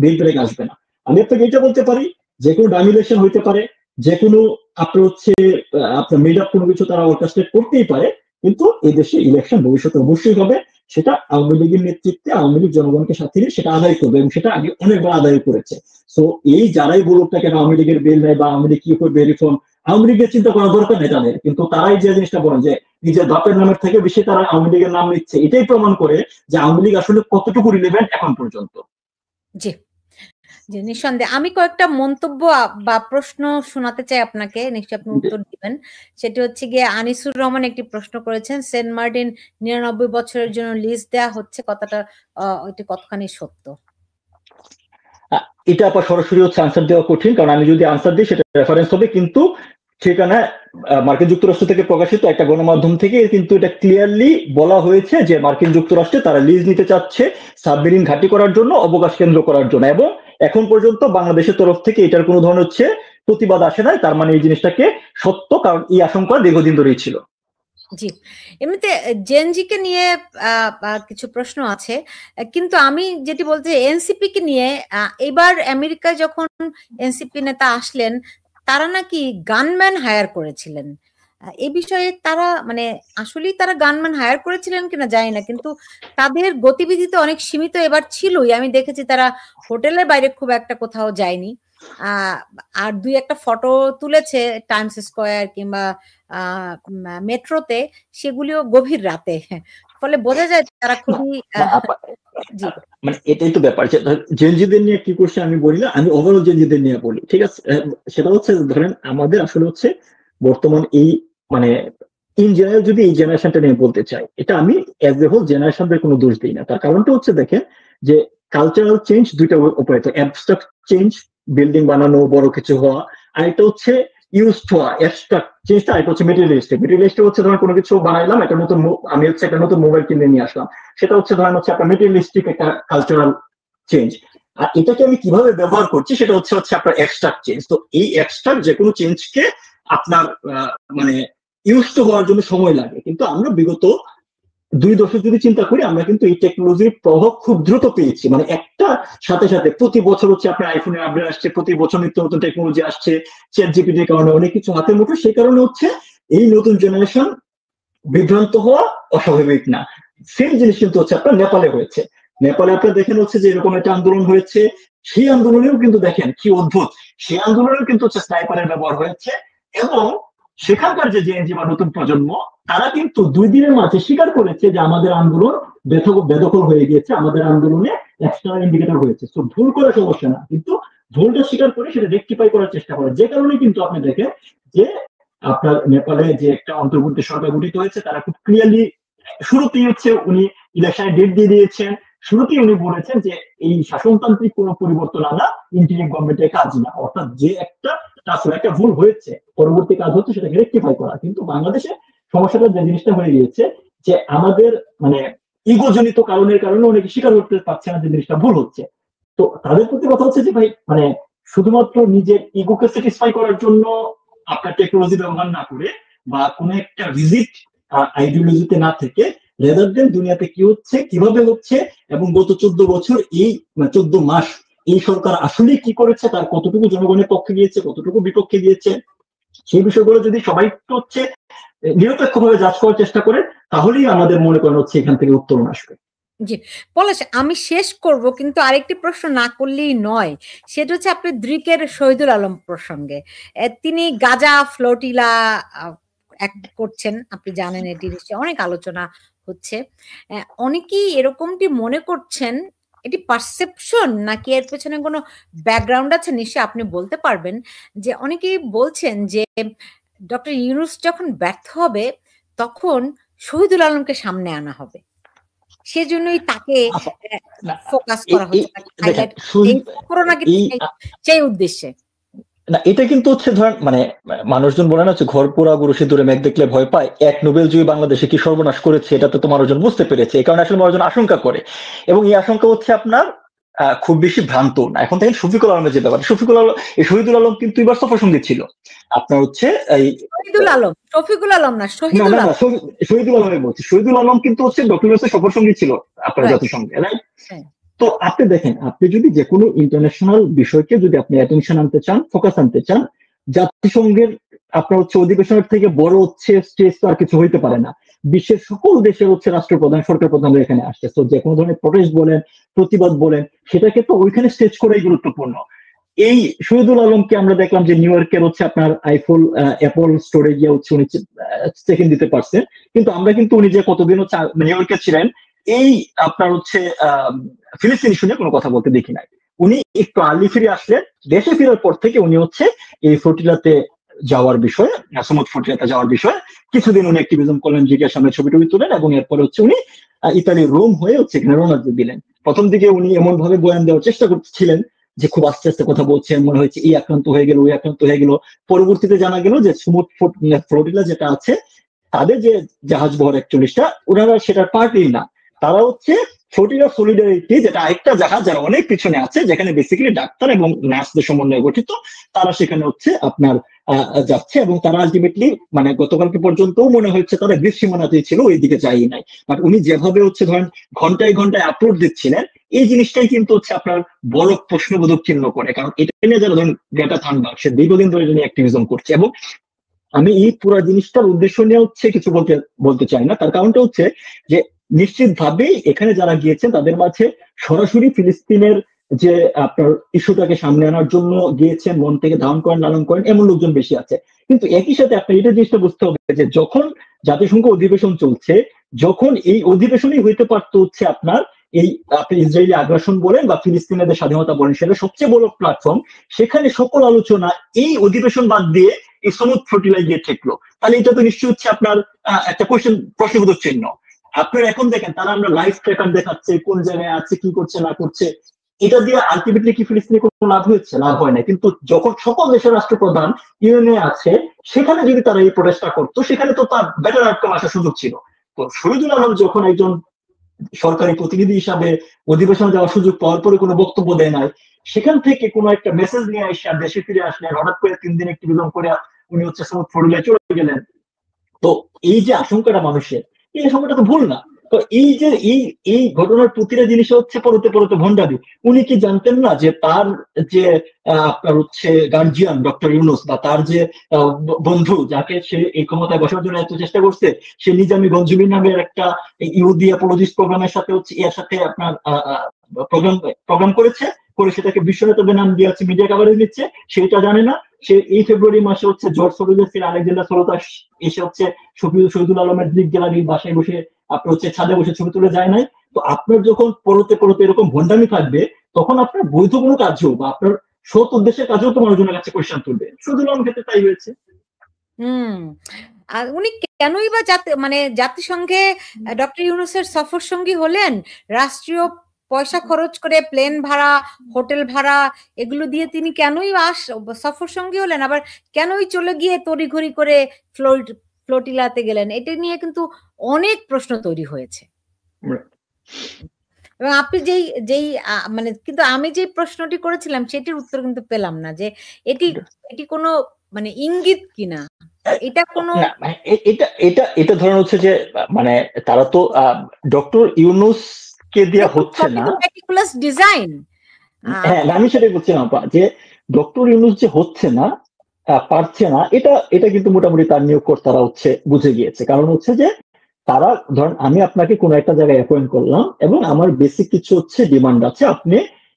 বিএনপি থেকে আসবে না। আমি আপনাকে এটা বলতে পারি, যে কোনো ডামি ইলেকশন হইতে পারে, যে কোনো আপনার হচ্ছে আপনার মেড আপ কোনো কিছু তারা অর্কেস্ট্রেট করতেই পারে, কিন্তু এই দেশে ইলেকশন ভবিষ্যতে অবশ্যই হবে। সেটা আওয়ামী লীগের নেতৃত্বে আওয়ামী লীগ জনগণকে সাথে নিয়ে সেটা আদায় করবে, এবং সেটা আগে অনেকবার আদায় করেছে। সো এই যারাই বলুক না কেন আওয়ামী লীগের বেল নেই বা আওয়ামী লীগ কি করবে রিফর্ম, আওয়ামী লীগের চিন্তা করার দরকার নেই তাদের, কিন্তু তারাই যে জিনিসটা বলেন যে নিজের বাপের নামের থেকে বেশি তারা আওয়ামী লীগের নাম নিচ্ছে, এটাই প্রমাণ করে যে আওয়ামী লীগ আসলে কতটুকু রিলেভেন্ট এখন পর্যন্ত। জি জি, নিঃসন্দেহে। আমি কয়েকটা মন্তব্য বা প্রশ্ন শোনাতে চাই আপনাকে, নিশ্চয়ই আপনি উত্তর দিবেন। সেটি হচ্ছে গিয়ে আনিসুর রহমান একটি প্রশ্ন করেছেন, সেন্ট মার্টিন 99 বছরের জন্য লিজ দেয়া হচ্ছে, কথাটা এটি কতখানি সত্য? এটা আবার সরাসরি হচ্ছে আনসার দেওয়া কঠিন, কারণ আমি যদি আনসার দিই সেটা রেফারেন্স হবে, কিন্তু সেখানে মার্কিন যুক্তরাষ্ট্র থেকে প্রকাশিত একটা গণমাধ্যম থেকে কিন্তু এটা ক্লিয়ারলি বলা হয়েছে যে মার্কিন যুক্তরাষ্ট্রে তারা লিজ নিতে চাচ্ছে সাবমেরিন ঘাঁটি করার জন্য, অবকাশ কেন্দ্র করার জন্য, এবং এখন পর্যন্ত বাংলাদেশের তরফ থেকে এটার কোনো ধরনের হচ্ছে প্রতিবাদ আসে নাই। তার মানে এই জিনিসটাকে সত্য, কারণ এই আশঙ্কা দীর্ঘদিন ধরেই ছিল। জি, এমনিতে জেনজিকে নিয়ে কিছু প্রশ্ন আছে, কিন্তু আমি যেটি বলতে এনসিপি কে নিয়ে, এবার আমেরিকায় যখন এনসিপি নেতা আসলেন, তারা নাকি গানম্যান হায়ার করেছিলেন। এই বিষয়ে তারা মানে আসলেই তারা গানম্যান হায়ার করেছিলেন কিনা জানি না, কিন্তু তাদের গতিবিধিতে অনেক সীমিত এবার ছিলই। আমি দেখেছি তারা হোটেলের বাইরে খুব একটা কোথাও যায়নি, আর দুই একটা ফটো তুলেছে টাইমস স্কোয়ার কিংবা মেট্রোতে, সেগুলিও গভীর রাতে, ফলে বোঝা যায় তারা খুবই মানে এটাই তো ব্যাপার। জেনজিদের নিয়ে কি করছে আমি বলি না, আমি ওভারঅল জেনজিদের নিয়ে বলি, ঠিক আছে? সেটা হচ্ছে ধরেন আমাদের আসলে হচ্ছে বর্তমান এই মানে ইন জেনারেল যদি এই জেনারেশনটা নিয়ে বলতে চাই, এটা আমি অ্যাজ এ হোল জেনারেশনদের কোনো দোষ দিই না। তার কারণটা হচ্ছে দেখেন যে কালচারাল চেঞ্জ দুইটা উপরে, তো অ্যাবস্ট্রাক্ট চেঞ্জ বিল্ডিং বানানো বড় কিছু হওয়া, আর এটা হচ্ছে ইউজড হওয়া অ্যাবস্ট্রাক্ট চেঞ্জটা, এটা হচ্ছে মেটেরিয়ালিস্টিক। মেটেরিয়ালিস্টিক হচ্ছে ধরেন কোনো কিছু বানাইলাম, একটা নতুন আমি হচ্ছে একটা নতুন মোবাইল কিনে নিয়ে আসলাম, সেটা হচ্ছে ধরেন হচ্ছে আপনার মেটেরিয়ালিস্টিক একটা কালচারাল চেঞ্জ। আর এটাকে আমি কিভাবে ব্যবহার করছি সেটা হচ্ছে আপনার এক্সট্রাক্ট চেঞ্জ। তো এই এক্সট্রাক্ট যে কোনো চেঞ্জকে আপনার মানে ইউজ টু হওয়ার জন্য সময় লাগে, কিন্তু আমরা বিগত 2 দশক যদি চিন্তা করি, আমরা কিন্তু এই টেকনোলজির প্রভাব খুব দ্রুত পেয়েছি। মানে একটা সাথে সাথে প্রতি বছর হচ্ছে আপনার আইফোনের আপডেট আসছে, প্রতি বছর নিত্য নতুন টেকনোলজি আসছে, চ্যাট জিপিটির কারণে অনেক কিছু হাতের মুঠো। সেই কারণে হচ্ছে এই নতুন জেনারেশন বিভ্রান্ত হওয়া অস্বাভাবিক না। সেম জিনিস কিন্তু হচ্ছে আপনার নেপালে হয়েছে। নেপালে আপনার দেখেন হচ্ছে যে এরকম একটা আন্দোলন হয়েছে, সেই আন্দোলনেও কিন্তু দেখেন কি অদ্ভুত, সেই আন্দোলনেও কিন্তু হচ্ছে স্নাইপারের ব্যবহার হয়েছে, এবং সেখানকার যে জেএনজি বা নতুন প্রজন্ম তারা কিন্তু 2 দিনের মাঝে স্বীকার করেছে যে আমাদের আন্দোলন বেদখল হয়ে গিয়েছে, আমাদের আন্দোলনে এক্সটার্নাল ইন্ডিকেটর হয়েছে। তো ভুল করা সমস্যা না, কিন্তু ভুলটা স্বীকার করে সেটা রেকটিফাই করার চেষ্টা করে। যে কারণে কিন্তু আপনি দেখেন যে আপনার নেপালে যে একটা অন্তর্বর্তী সরকার গঠিত হয়েছে, তারা খুব ক্লিয়ারলি শুরুতেই হচ্ছে উনি ইলেকশনের ডেট দিয়ে দিয়েছেন, শুরুতেই উনি বলেছেন যে এই শাসনতান্ত্রিক কোনো পরিবর্তন আনা ইন্টারিম গভর্নমেন্টের কাজ না, অর্থাৎ যে একটা ভুল হয়েছে, পরবর্তী কাজ হচ্ছে সেটাকে রেকটিফাই করা। কিন্তু বাংলাদেশে সমস্যাটা যে জিনিসটা হয়ে গিয়েছে যে আমাদের মানে ইগোজনিত কারণের কারণে অনেকে স্বীকার করতে পারছে না যে জিনিসটা ভুল হচ্ছে। তো তাদের প্রতি কথা হচ্ছে যে ভাই মানে শুধুমাত্র নিজের ইগোকে স্যাটিসফাই করার জন্য আপনার টেকনোলজি ব্যবহার না করে বা কোনো একটা ভিজিট আইডিওলজিতে না থেকে রেদার দেন দুনিয়াতে কি হচ্ছে, কিভাবে হচ্ছে, এবং গত 14 বছর এই 14 মাস এই সরকার আসলে কি করেছে, তার কতটুকু জনগণের পক্ষে গিয়েছে, কতটুকু বিপক্ষে গিয়েছে, সেই বিষয়গুলো যদি সবাই হচ্ছে নিরপেক্ষভাবে যাচ করার চেষ্টা করে, তাহলেই আমাদের মনে করেন হচ্ছে এখান থেকে উত্তরণ আসবে। জি পলাশ, আমি শেষ করব, কিন্তু আরেকটি প্রশ্ন না করলেই নয়। সেটা হচ্ছে আপনি দ্রিকের শহীদুল আলম প্রসঙ্গে। তিনি গাজা ফ্লোটিলা করছেন, আপনি জানেন, এটি নিশ্চয়ই অনেক আলোচনা হচ্ছে। অনেকেই এরকমটি মনে করছেন, এটি পারসেপশন নাকি এর পেছনে কোনো ব্যাকগ্রাউন্ড আছে নিশ্চয়ই আপনি বলতে পারবেন, যে অনেকেই বলছেন যে ডক্টর ইউনূস যখন ব্যর্থ হবে তখন শহীদুল আলমকে সামনে আনা হবে, সেজন্যই তাকে ফোকাস করা হচ্ছে, সেই উদ্দেশ্যে। না, এটা কিন্তু হচ্ছে ধরেন মানে মানুষজন বলে না হচ্ছে ঘর পোড়া গরু সিঁদুরে মেঘ দেখলে ভয় পায়, এক নোবেল জয়ী বাংলাদেশে কি সর্বনাশ করেছে এটা তো মানুষজন বুঝতে পেরেছে। এই কারণে আসলে মানুষজন আশঙ্কা করে, এবং এই আশঙ্কা হচ্ছে আপনার খুব বেশি ভ্রান্ত না। এখন দেখেন শফিকুল আলমের যে ব্যাপার, শহীদুল আলম কিন্তু এবার সফর সঙ্গী ছিল আপনার হচ্ছে এই শফিকুল আলম না, শহীদুল আলমের বলছি, শহীদুল আলম কিন্তু হচ্ছে ডক্টর ইউনূসের সফর সঙ্গী ছিল আপনার জাতিসংঘে, রাইট? তো আপনি দেখেন, আপনি যদি যে কোনো ইন্টারন্যাশনাল বিষয়কে যদি আপনি অ্যাটেনশন আনতে চান, ফোকাস আনতে চান, জাতিসংঘের আপনার হচ্ছে অধিবেশনের থেকে বড় হচ্ছে স্টেজ তো আর কিছু হইতে পারে না। বিশ্বের সকল দেশের হচ্ছে রাষ্ট্রপ্রধান, সরকার প্রধানরা এখানে আসছে, তো যে কোনো ধরনের প্রটেস্ট বলেন, প্রতিবাদ বলেন, সেটাকে তো ওইখানে স্টেজ করাই গুরুত্বপূর্ণ। এই শহীদুল আলমকে আমরা দেখলাম যে নিউ ইয়র্কের হচ্ছে আপনার অ্যাপল স্টোরে গিয়ে হচ্ছে উনি চেক ইন দিতে পারছেন, কিন্তু আমরা কিন্তু উনি যে কতদিন হচ্ছে নিউ ইয়র্কে ছিলেন এই আপনার হচ্ছে ফিলিস্তিন ইস্যু নিয়ে কোনো কথা বলতে দেখি নাই। উনি একটু আর্লি ফিরে আসলেন, দেশে ফেরার পর থেকে উনি হচ্ছে এই ফ্লোটিলাতে যাওয়ার বিষয়ে, সমুদ্র ফ্লোটিলাতে যাওয়ার বিষয়ে কিছুদিন উনি অ্যাক্টিভিজম করলেন, জিজ্ঞাসার সামনে ছবি টবি তুলেন, এবং এরপরে হচ্ছে উনি ইতালির রোম হয়ে হচ্ছে এখানে রওনা দিলেন। প্রথম দিকে উনি এমন ভাবে বয়ান দেওয়ার চেষ্টা করছিলেন যে খুব আস্তে আস্তে কথা বলছেন, মনে হয়েছে এই আক্রান্ত হয়ে গেল, ওই আক্রান্ত হয়ে গেল। পরবর্তীতে জানা গেল যে সমুদ্র ফ্লোটিলা যেটা আছে, তাদের যে জাহাজ বহর 41টা, ওনারা সেটার পার্টই না, তারা হচ্ছে ফ্লোটিলা সলিডারিটি, যেটা আরেকটা জাহাজ যারা অনেক পিছনে আছে, যেখানে বেসিক্যালি ডাক্তার এবং নার্সদের সমন্বয়ে গঠিত, তারা সেখানে হচ্ছে আপনার যাচ্ছে, এবং তারা আলটিমেটলি মানে গতকালকে পর্যন্ত মনে হচ্ছে তারা গ্রীস সীমানাতেই ছিল, ওই দিকে যাই নাই। বাট উনি যেভাবে হচ্ছে ধরেন ঘন্টায় ঘন্টায় আপলোড দিচ্ছিলেন, এই জিনিসটাই কিন্তু হচ্ছে আপনার বড় প্রশ্নবোধক চিহ্ন করে, কারণ এটা নিয়ে যারা ধরেন গ্রেটা থানবার্গ, সে দীর্ঘদিন ধরে অ্যাক্টিভিজম করছে। এবং আমি এই পুরো জিনিসটার উদ্দেশ্য নিয়ে হচ্ছে কিছু বলতে চাই না, তার কারণটা হচ্ছে যে নিশ্চিত ভাবেই এখানে যারা গিয়েছেন তাদের মাঝে সরাসরি ফিলিস্তিনের যে আপনার ইস্যুটাকে সামনে আনার জন্য গিয়েছেন, মন থেকে ধারণ করেন, লালন করেন, এমন লোকজন বেশি আছে। কিন্তু একই সাথে আপনার এটা জিনিসটা বুঝতে হবে যে যখন জাতিসংঘ অধিবেশন চলছে, যখন এই অধিবেশনই হইতে পারত হচ্ছে আপনার এই আপনি ইসরায়েলি আগ্রাসন বলেন বা ফিলিস্তিনিদের স্বাধীনতা বলেন, সেটা সবচেয়ে বড় প্ল্যাটফর্ম, সেখানে সকল আলোচনা এই অধিবেশন বাদ দিয়ে এই সমুদ্র ফ্লোটিলায় গিয়ে ঠেকলো, তাহলে এটা তো নিশ্চয়ই হচ্ছে আপনার একটা প্রশ্নবোধক চিহ্ন। আপনারা এখন দেখেন তারা আমরা লাইভ ট্র্যাকার দেখাচ্ছে, কোন জায়গায় আছে, কি করছে না করছে, এটা দিয়ে আলটিমেটলি কি ফিলিস্তিনি কোনো লাভ হয়েছে? লাভ হয় না। কিন্তু যখন সকল দেশের রাষ্ট্রপ্রধান ইউএনএ আছে, সেখানে যদি তারা এই প্রটেস্টটা করতো, সেখানে তো তার বেটার আউটকাম আসার সুযোগ ছিল। তো শহীদুল আলম যখন একজন সরকারি প্রতিনিধি হিসাবে অধিবেশনে যাওয়ার সুযোগ পাওয়ার পরে কোনো বক্তব্য দেয় নাই, সেখান থেকে কোনো একটা মেসেজ নিয়ে এসে দেশে ফিরে আসলেন, হঠাৎ করে 3 দিন অ্যাক্টিভিজম করে উনি হচ্ছে সমুদ্র ফ্লোটিলায় চলে গেলেন। তো এই যে আশঙ্কাটা মানুষের, এই আশঙ্কাটা তো ভুল না। তো এই যে এই ঘটনার প্রতিটা জিনিস হচ্ছে পরতে পরতে ভণ্ডামি। উনি কি জানতেন না যে তার যে আপনার হচ্ছে গার্জিয়ান ডক্টর ইউনূস, বা তার যে বন্ধু যাকে সে এই ক্ষমতায় বসার জন্য এত চেষ্টা করছে, সে নিজামী গঞ্জুমি নামের একটা ইহুদি অ্যাপোলজিস্ট প্রোগ্রামের সাথে হচ্ছে এর সাথে আপনার প্রোগ্রাম করেছে, করে সেটাকে বিশ্ব নেতাদের নাম দিয়ে হচ্ছে মিডিয়া কভারেজ নিচ্ছে, সেটা জানে না। সে এই ফেব্রুয়ারি মাসে হচ্ছে জর্জ সরোজের আলেকজান্ডার সরোতাস এসে হচ্ছে শহীদুল আলমের দিক গ্যালারির বাসায় বসে আপনার হচ্ছে ছাদে বসে ছবি তুলে যায় নাই। তো আপনার যখন পরতে পরতে এরকম ভণ্ডামি থাকবে, তখন আপনার বৈধ কোনো কাজও বা আপনার সৎ উদ্দেশ্যের কাজেও তো মানুষজনের কাছে কোয়েশ্চেন তুলবে। শহীদুল আলম ক্ষেত্রে তাই হয়েছে। আর উনি কেনই বা মানে জাতিসংঘে ডক্টর ইউনূসের সফর সঙ্গী হলেন? রাষ্ট্রীয় পয়সা খরচ করে প্লেন ভাড়া, হোটেল ভাড়া এগুলো দিয়ে তিনি কেনই সফর সঙ্গী হলেন? আবার কেনই চলে গিয়ে তড়িঘড়ি করে ফ্লোটিলাতে গেলেন? এটা নিয়ে কিন্তু অনেক প্রশ্ন তৈরি হয়েছে। এবং আপনি যেই মানে কিন্তু আমি যে প্রশ্নটি করেছিলাম সেটির উত্তর কিন্তু পেলাম না, যে এটি কোনো মানে ইঙ্গিত কিনা, এটা কোনো এটা ধরেন হচ্ছে যে মানে তারা তো ডক্টর ইউনূস কে দেয়া হচ্ছে না ডিজাইন। হ্যাঁ, আমি সেটাই বলছিলাম যে ডক্টর ইউনূস যে হচ্ছে না, পারছে না, এটা কিন্তু মোটামুটি তার নিয়োগকর্তারা হচ্ছে বুঝে গিয়েছে। কারণ হচ্ছে যে তারা ধরেন আমি আপনাকে কোনো একটা জায়গায় অ্যাপয়েন্ট করলাম এবং আমার বেসিক কিছু হচ্ছে ডিমান্ড আছে, আপনি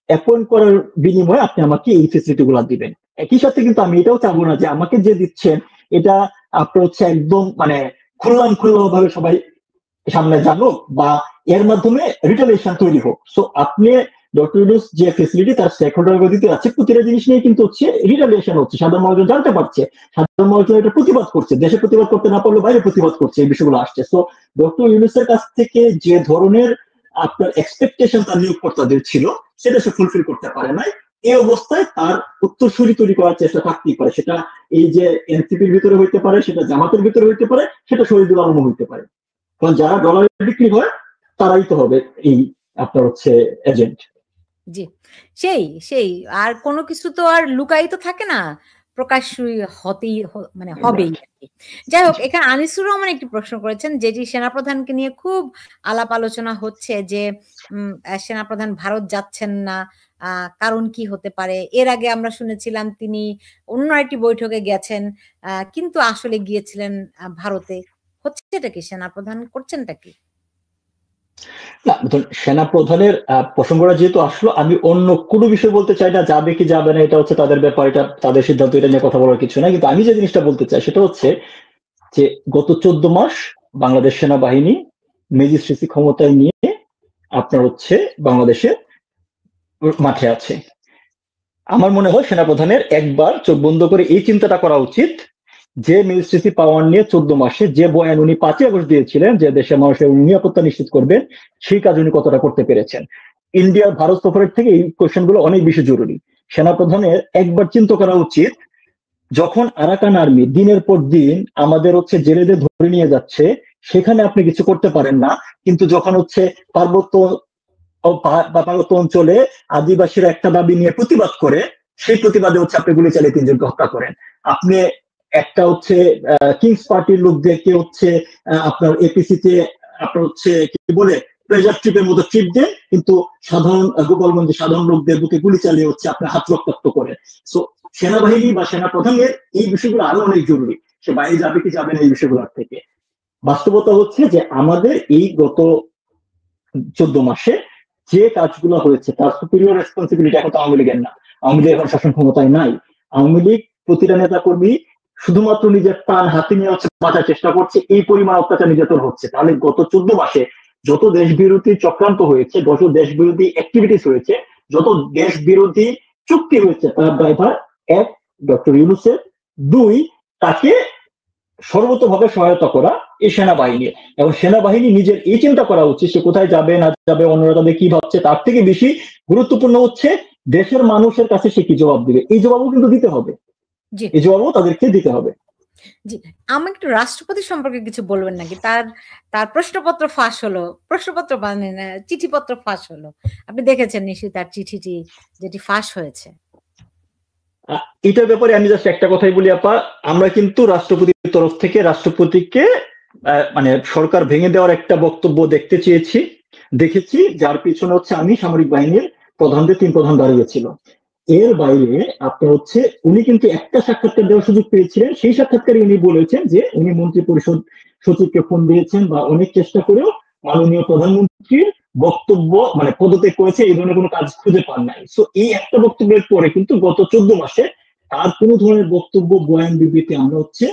অ্যাপয়েন্ট করার বিনিময়ে আপনি আমাকে এই ফেসিলিটি গুলা দিবেন। একই সাথে কিন্তু আমি এটাও চাবো না যে আমাকে যে দিচ্ছেন এটা আপনার হচ্ছে একদম মানে খোলা ভাবে সবাই সামনে জানুক বা এর মাধ্যমে রিটেলিয়েশন তৈরি হোক। সো আপনি ডক্টর ইউনূস যে ফেসিলিটি তার স্টেক হোল্ডার দিতে আছে, প্রতিটা জিনিস নিয়ে কিন্তু হচ্ছে রিটেলিয়েশন হচ্ছে, সাধারণ মানুষজন জানতে পারছে, সাধারণ মানুষজন এটা প্রতিবাদ করছে, দেশে প্রতিবাদ করতে না পারলে বাইরে প্রতিবাদ করছে, এই বিষয়গুলো আসছে। সো ডক্টর ইউনূসের কাছ থেকে যে ধরনের আপনার এক্সপেকটেশন তার নিয়োগকর্তাদের ছিল সেটা সে ফুলফিল করতে পারে নাই। এই অবস্থায় তার উত্তরসূরি তৈরি করার চেষ্টা থাকতেই পারে, সেটা এই যে এনসিপির ভিতরে হইতে পারে, সেটা জামাতের ভিতরে হইতে পারে, সেটা শহীদুল আলম হইতে পারে। কারণ যারা ডলারে বিক্রি হয় তারাই তো হবে এই আপনার হচ্ছে এজেন্ট। জি, সেই আর কোনো কিছু তো আর লুকায়িত থাকে না, প্রকাশ্যই হতেই মানে হবেই। যাই হোক, এখানে আনিসুর রহমান একটি প্রশ্ন করেছেন, যেটি সেনাপ্রধানকে নিয়ে খুব আলাপ আলোচনা হচ্ছে, যে সেনাপ্রধান ভারত যাচ্ছেন না, কারণ কি হতে পারে? এর আগে আমরা শুনেছিলাম তিনি অন্য একটি বৈঠকে গেছেন, কিন্তু আসলে গিয়েছিলেন ভারতে। হচ্ছে এটা কি? সেনাপ্রধান করছেনটা কি? না, সেনাপ্রধানের প্রসঙ্গটা যেহেতু আসলো, আমি অন্য কোনো বিষয় বলতে চাই না, যাবে কি যাবে না এটা হচ্ছে তাদের ব্যাপার, এটা তাদের সিদ্ধান্ত, এটা নিয়ে কথা বলার কিছু না। কিন্তু আমি যে জিনিসটা বলতে চাই সেটা হচ্ছে যে গত 14 মাস বাংলাদেশ সেনাবাহিনী ম্যাজিস্ট্রেসি ক্ষমতায় নিয়ে আপনার হচ্ছে বাংলাদেশে মাঠে আছে। আমার মনে হয় সেনাপ্রধানের একবার চোখ বন্ধ করে এই চিন্তাটা করা উচিত যে ম্যাজিস্ট্রেসি পাওয়ার নিয়ে 14 মাসে যে বয়ান উনি 5 আগস্ট দিয়েছিলেন যে দেশের মানুষের নিরাপত্তা নিশ্চিত করবেন, সেই কাজ উনি কতটা করতে পেরেছেন। ইন্ডিয়ার ভারত সফরের থেকে এই কোয়েশ্চেন গুলো অনেক বেশি জরুরি। সেনাপ্রধানের একবার চিন্তা করা উচিত, যখন আরাকান আর্মি দিনের পর দিন আমাদের হচ্ছে জেলেদের ধরে নিয়ে যাচ্ছে, সেখানে আপনি কিছু করতে পারেন না, কিন্তু যখন হচ্ছে পার্বত্য অঞ্চলে আদিবাসীরা একটা দাবি নিয়ে প্রতিবাদ করে, সেই প্রতিবাদে হচ্ছে আপনি গুলি চালিয়ে 3 জনকে হত্যা করেন। আপনি একটা হচ্ছে কিংস পার্টির লোকদেরকে হচ্ছে আপনার এপিসিতে আপনার হচ্ছে কি বলে প্লেজার ট্রিপের মতো ট্রিপ দেন, কিন্তু সাধারণ গোপালগঞ্জে সাধারণ লোকদের বুকে গুলি চালিয়ে হচ্ছে আপনার হাত রক্তাক্ত করে। সো সেনাবাহিনী বা সেনাপ্রধানের এই বিষয়গুলো আরো অনেক জরুরি। সে বাইরে যাবে কি যাবে না এই বিষয়গুলোর থেকে। বাস্তবতা হচ্ছে যে আমাদের এই গত 14 মাসে যে কাজগুলো হয়েছে তার সুপিরিয়র রেসপন্সিবিলিটি এখন তো আওয়ামী লীগের না। আওয়ামী লীগ এখন শাসন ক্ষমতায় নাই। আওয়ামী লীগ প্রতিটা নেতা কর্মী শুধুমাত্র নিজের প্রাণ হাতে নিয়ে হচ্ছে বাঁচার চেষ্টা করছে, এই পরিমাণ অত্যাচার নির্যাতন হচ্ছে। তাহলে গত 14 মাসে যত দেশ বিরোধী চক্রান্ত হয়েছে, যত দেশ বিরোধী অ্যাক্টিভিটিস হয়েছে, যত দেশ বিরোধী চুক্তি হয়েছে, তার ড্রাইভার 1 ডক্টর ইউনূসের, 2 তাকে সর্বতভাবে সহায়তা করা এই সেনাবাহিনী। এবং সেনাবাহিনী নিজের এই চিন্তা করা উচিত সে কোথায় যাবে না যাবে, অন্যরা তাদের কি ভাবছে, তার থেকে বেশি গুরুত্বপূর্ণ হচ্ছে দেশের মানুষের কাছে সে কি জবাব দিবে। এই জবাবও কিন্তু দিতে হবে, এই জবাবও তাদেরকে দিতে হবে। জি, আমি একটু রাষ্ট্রপতি সম্পর্কে কিছু বলবেন নাকি? তার প্রশ্নপত্র ফাঁস হলো, প্রশ্নপত্র মানে চিঠিপত্র ফাঁস হলো, আপনি দেখেছেন নিশ্চয়ই তার চিঠিটি যেটি ফাঁস হয়েছে। এটার ব্যাপারে আমি জাস্ট একটা কথাই বলি আপা, আমরা কিন্তু রাষ্ট্রপতির তরফ থেকে রাষ্ট্রপতিকে মানে সরকার ভেঙে দেওয়ার একটা বক্তব্য দেখেছি, যার পিছনে হচ্ছে আমি সামরিক বাহিনীর প্রধানদের 3 প্রধান দাঁড়িয়েছিল। এর বাইরে আপনার হচ্ছে উনি কিন্তু একটা সাক্ষাৎকার দেওয়ার সুযোগ পেয়েছিলেন, সেই সাক্ষাৎকারে উনি বলেছেন যে উনি মন্ত্রী পরিষদ সচিবকে ফোন দিয়েছেন বা অনেক চেষ্টা করেও মাননীয় প্রধানমন্ত্রীর বক্তব্য মানে পদত্যাগ করেছে, এই ধরনের কোনো কাজ খুঁজে পান নাই। সো এই একটা বক্তব্যের পরে কিন্তু গত 14 মাসে তার কোনো ধরনের বক্তব্য বয়ান বিবৃতি আমরা হচ্ছে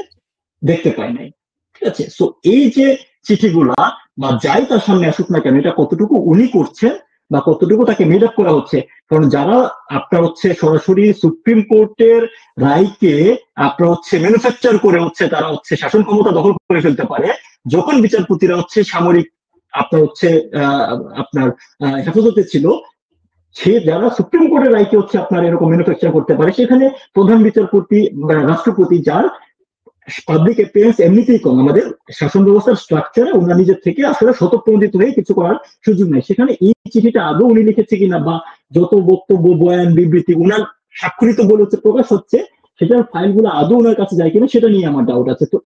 দেখতে পাই নাই। ঠিক আছে, সো এই যে চিঠিগুলা বা যাই তার সামনে আসুক না কেন, এটা কতটুকু উনি করছেন বা কতটুকু তাকে মেড আপ করা হচ্ছে। কারণ যারা আপনার হচ্ছে সরাসরি সুপ্রিম কোর্টের রায়কে আপনার হচ্ছে ম্যানুফ্যাকচার করে হচ্ছে তারা হচ্ছে শাসন ক্ষমতা দখল করে ফেলতে পারে, যখন বিচারপতিরা হচ্ছে সামরিক আপনার হচ্ছে আপনার হেফাজতে ছিল, সে যারা সুপ্রিম কোর্টের রায়কে হচ্ছে আপনার এরকম ম্যানুফ্যাকচার করতে পারে, সেখানে প্রধান বিচারপতি রাষ্ট্রপতি, যার পাবলিক অ্যাপিয়ারেন্স এমনিতেই কম, আমাদের শাসন ব্যবস্থার স্ট্রাকচারে ওনার নিজের থেকে আসলে স্বতঃপ্রণোদিত হয়ে কিছু করার সুযোগ নেই। সেখানে এই চিঠিটা আদৌ উনি লিখেছে কিনা বা যত বক্তব্য বয়ান বিবৃতি উনার স্বাক্ষরিত বলে হচ্ছে প্রকাশ হচ্ছে, সেটার ফাইলগুলো আদৌ ওনার কাছে যায় কিনা সেটা নিয়ে আমার ডাউট আছে। তো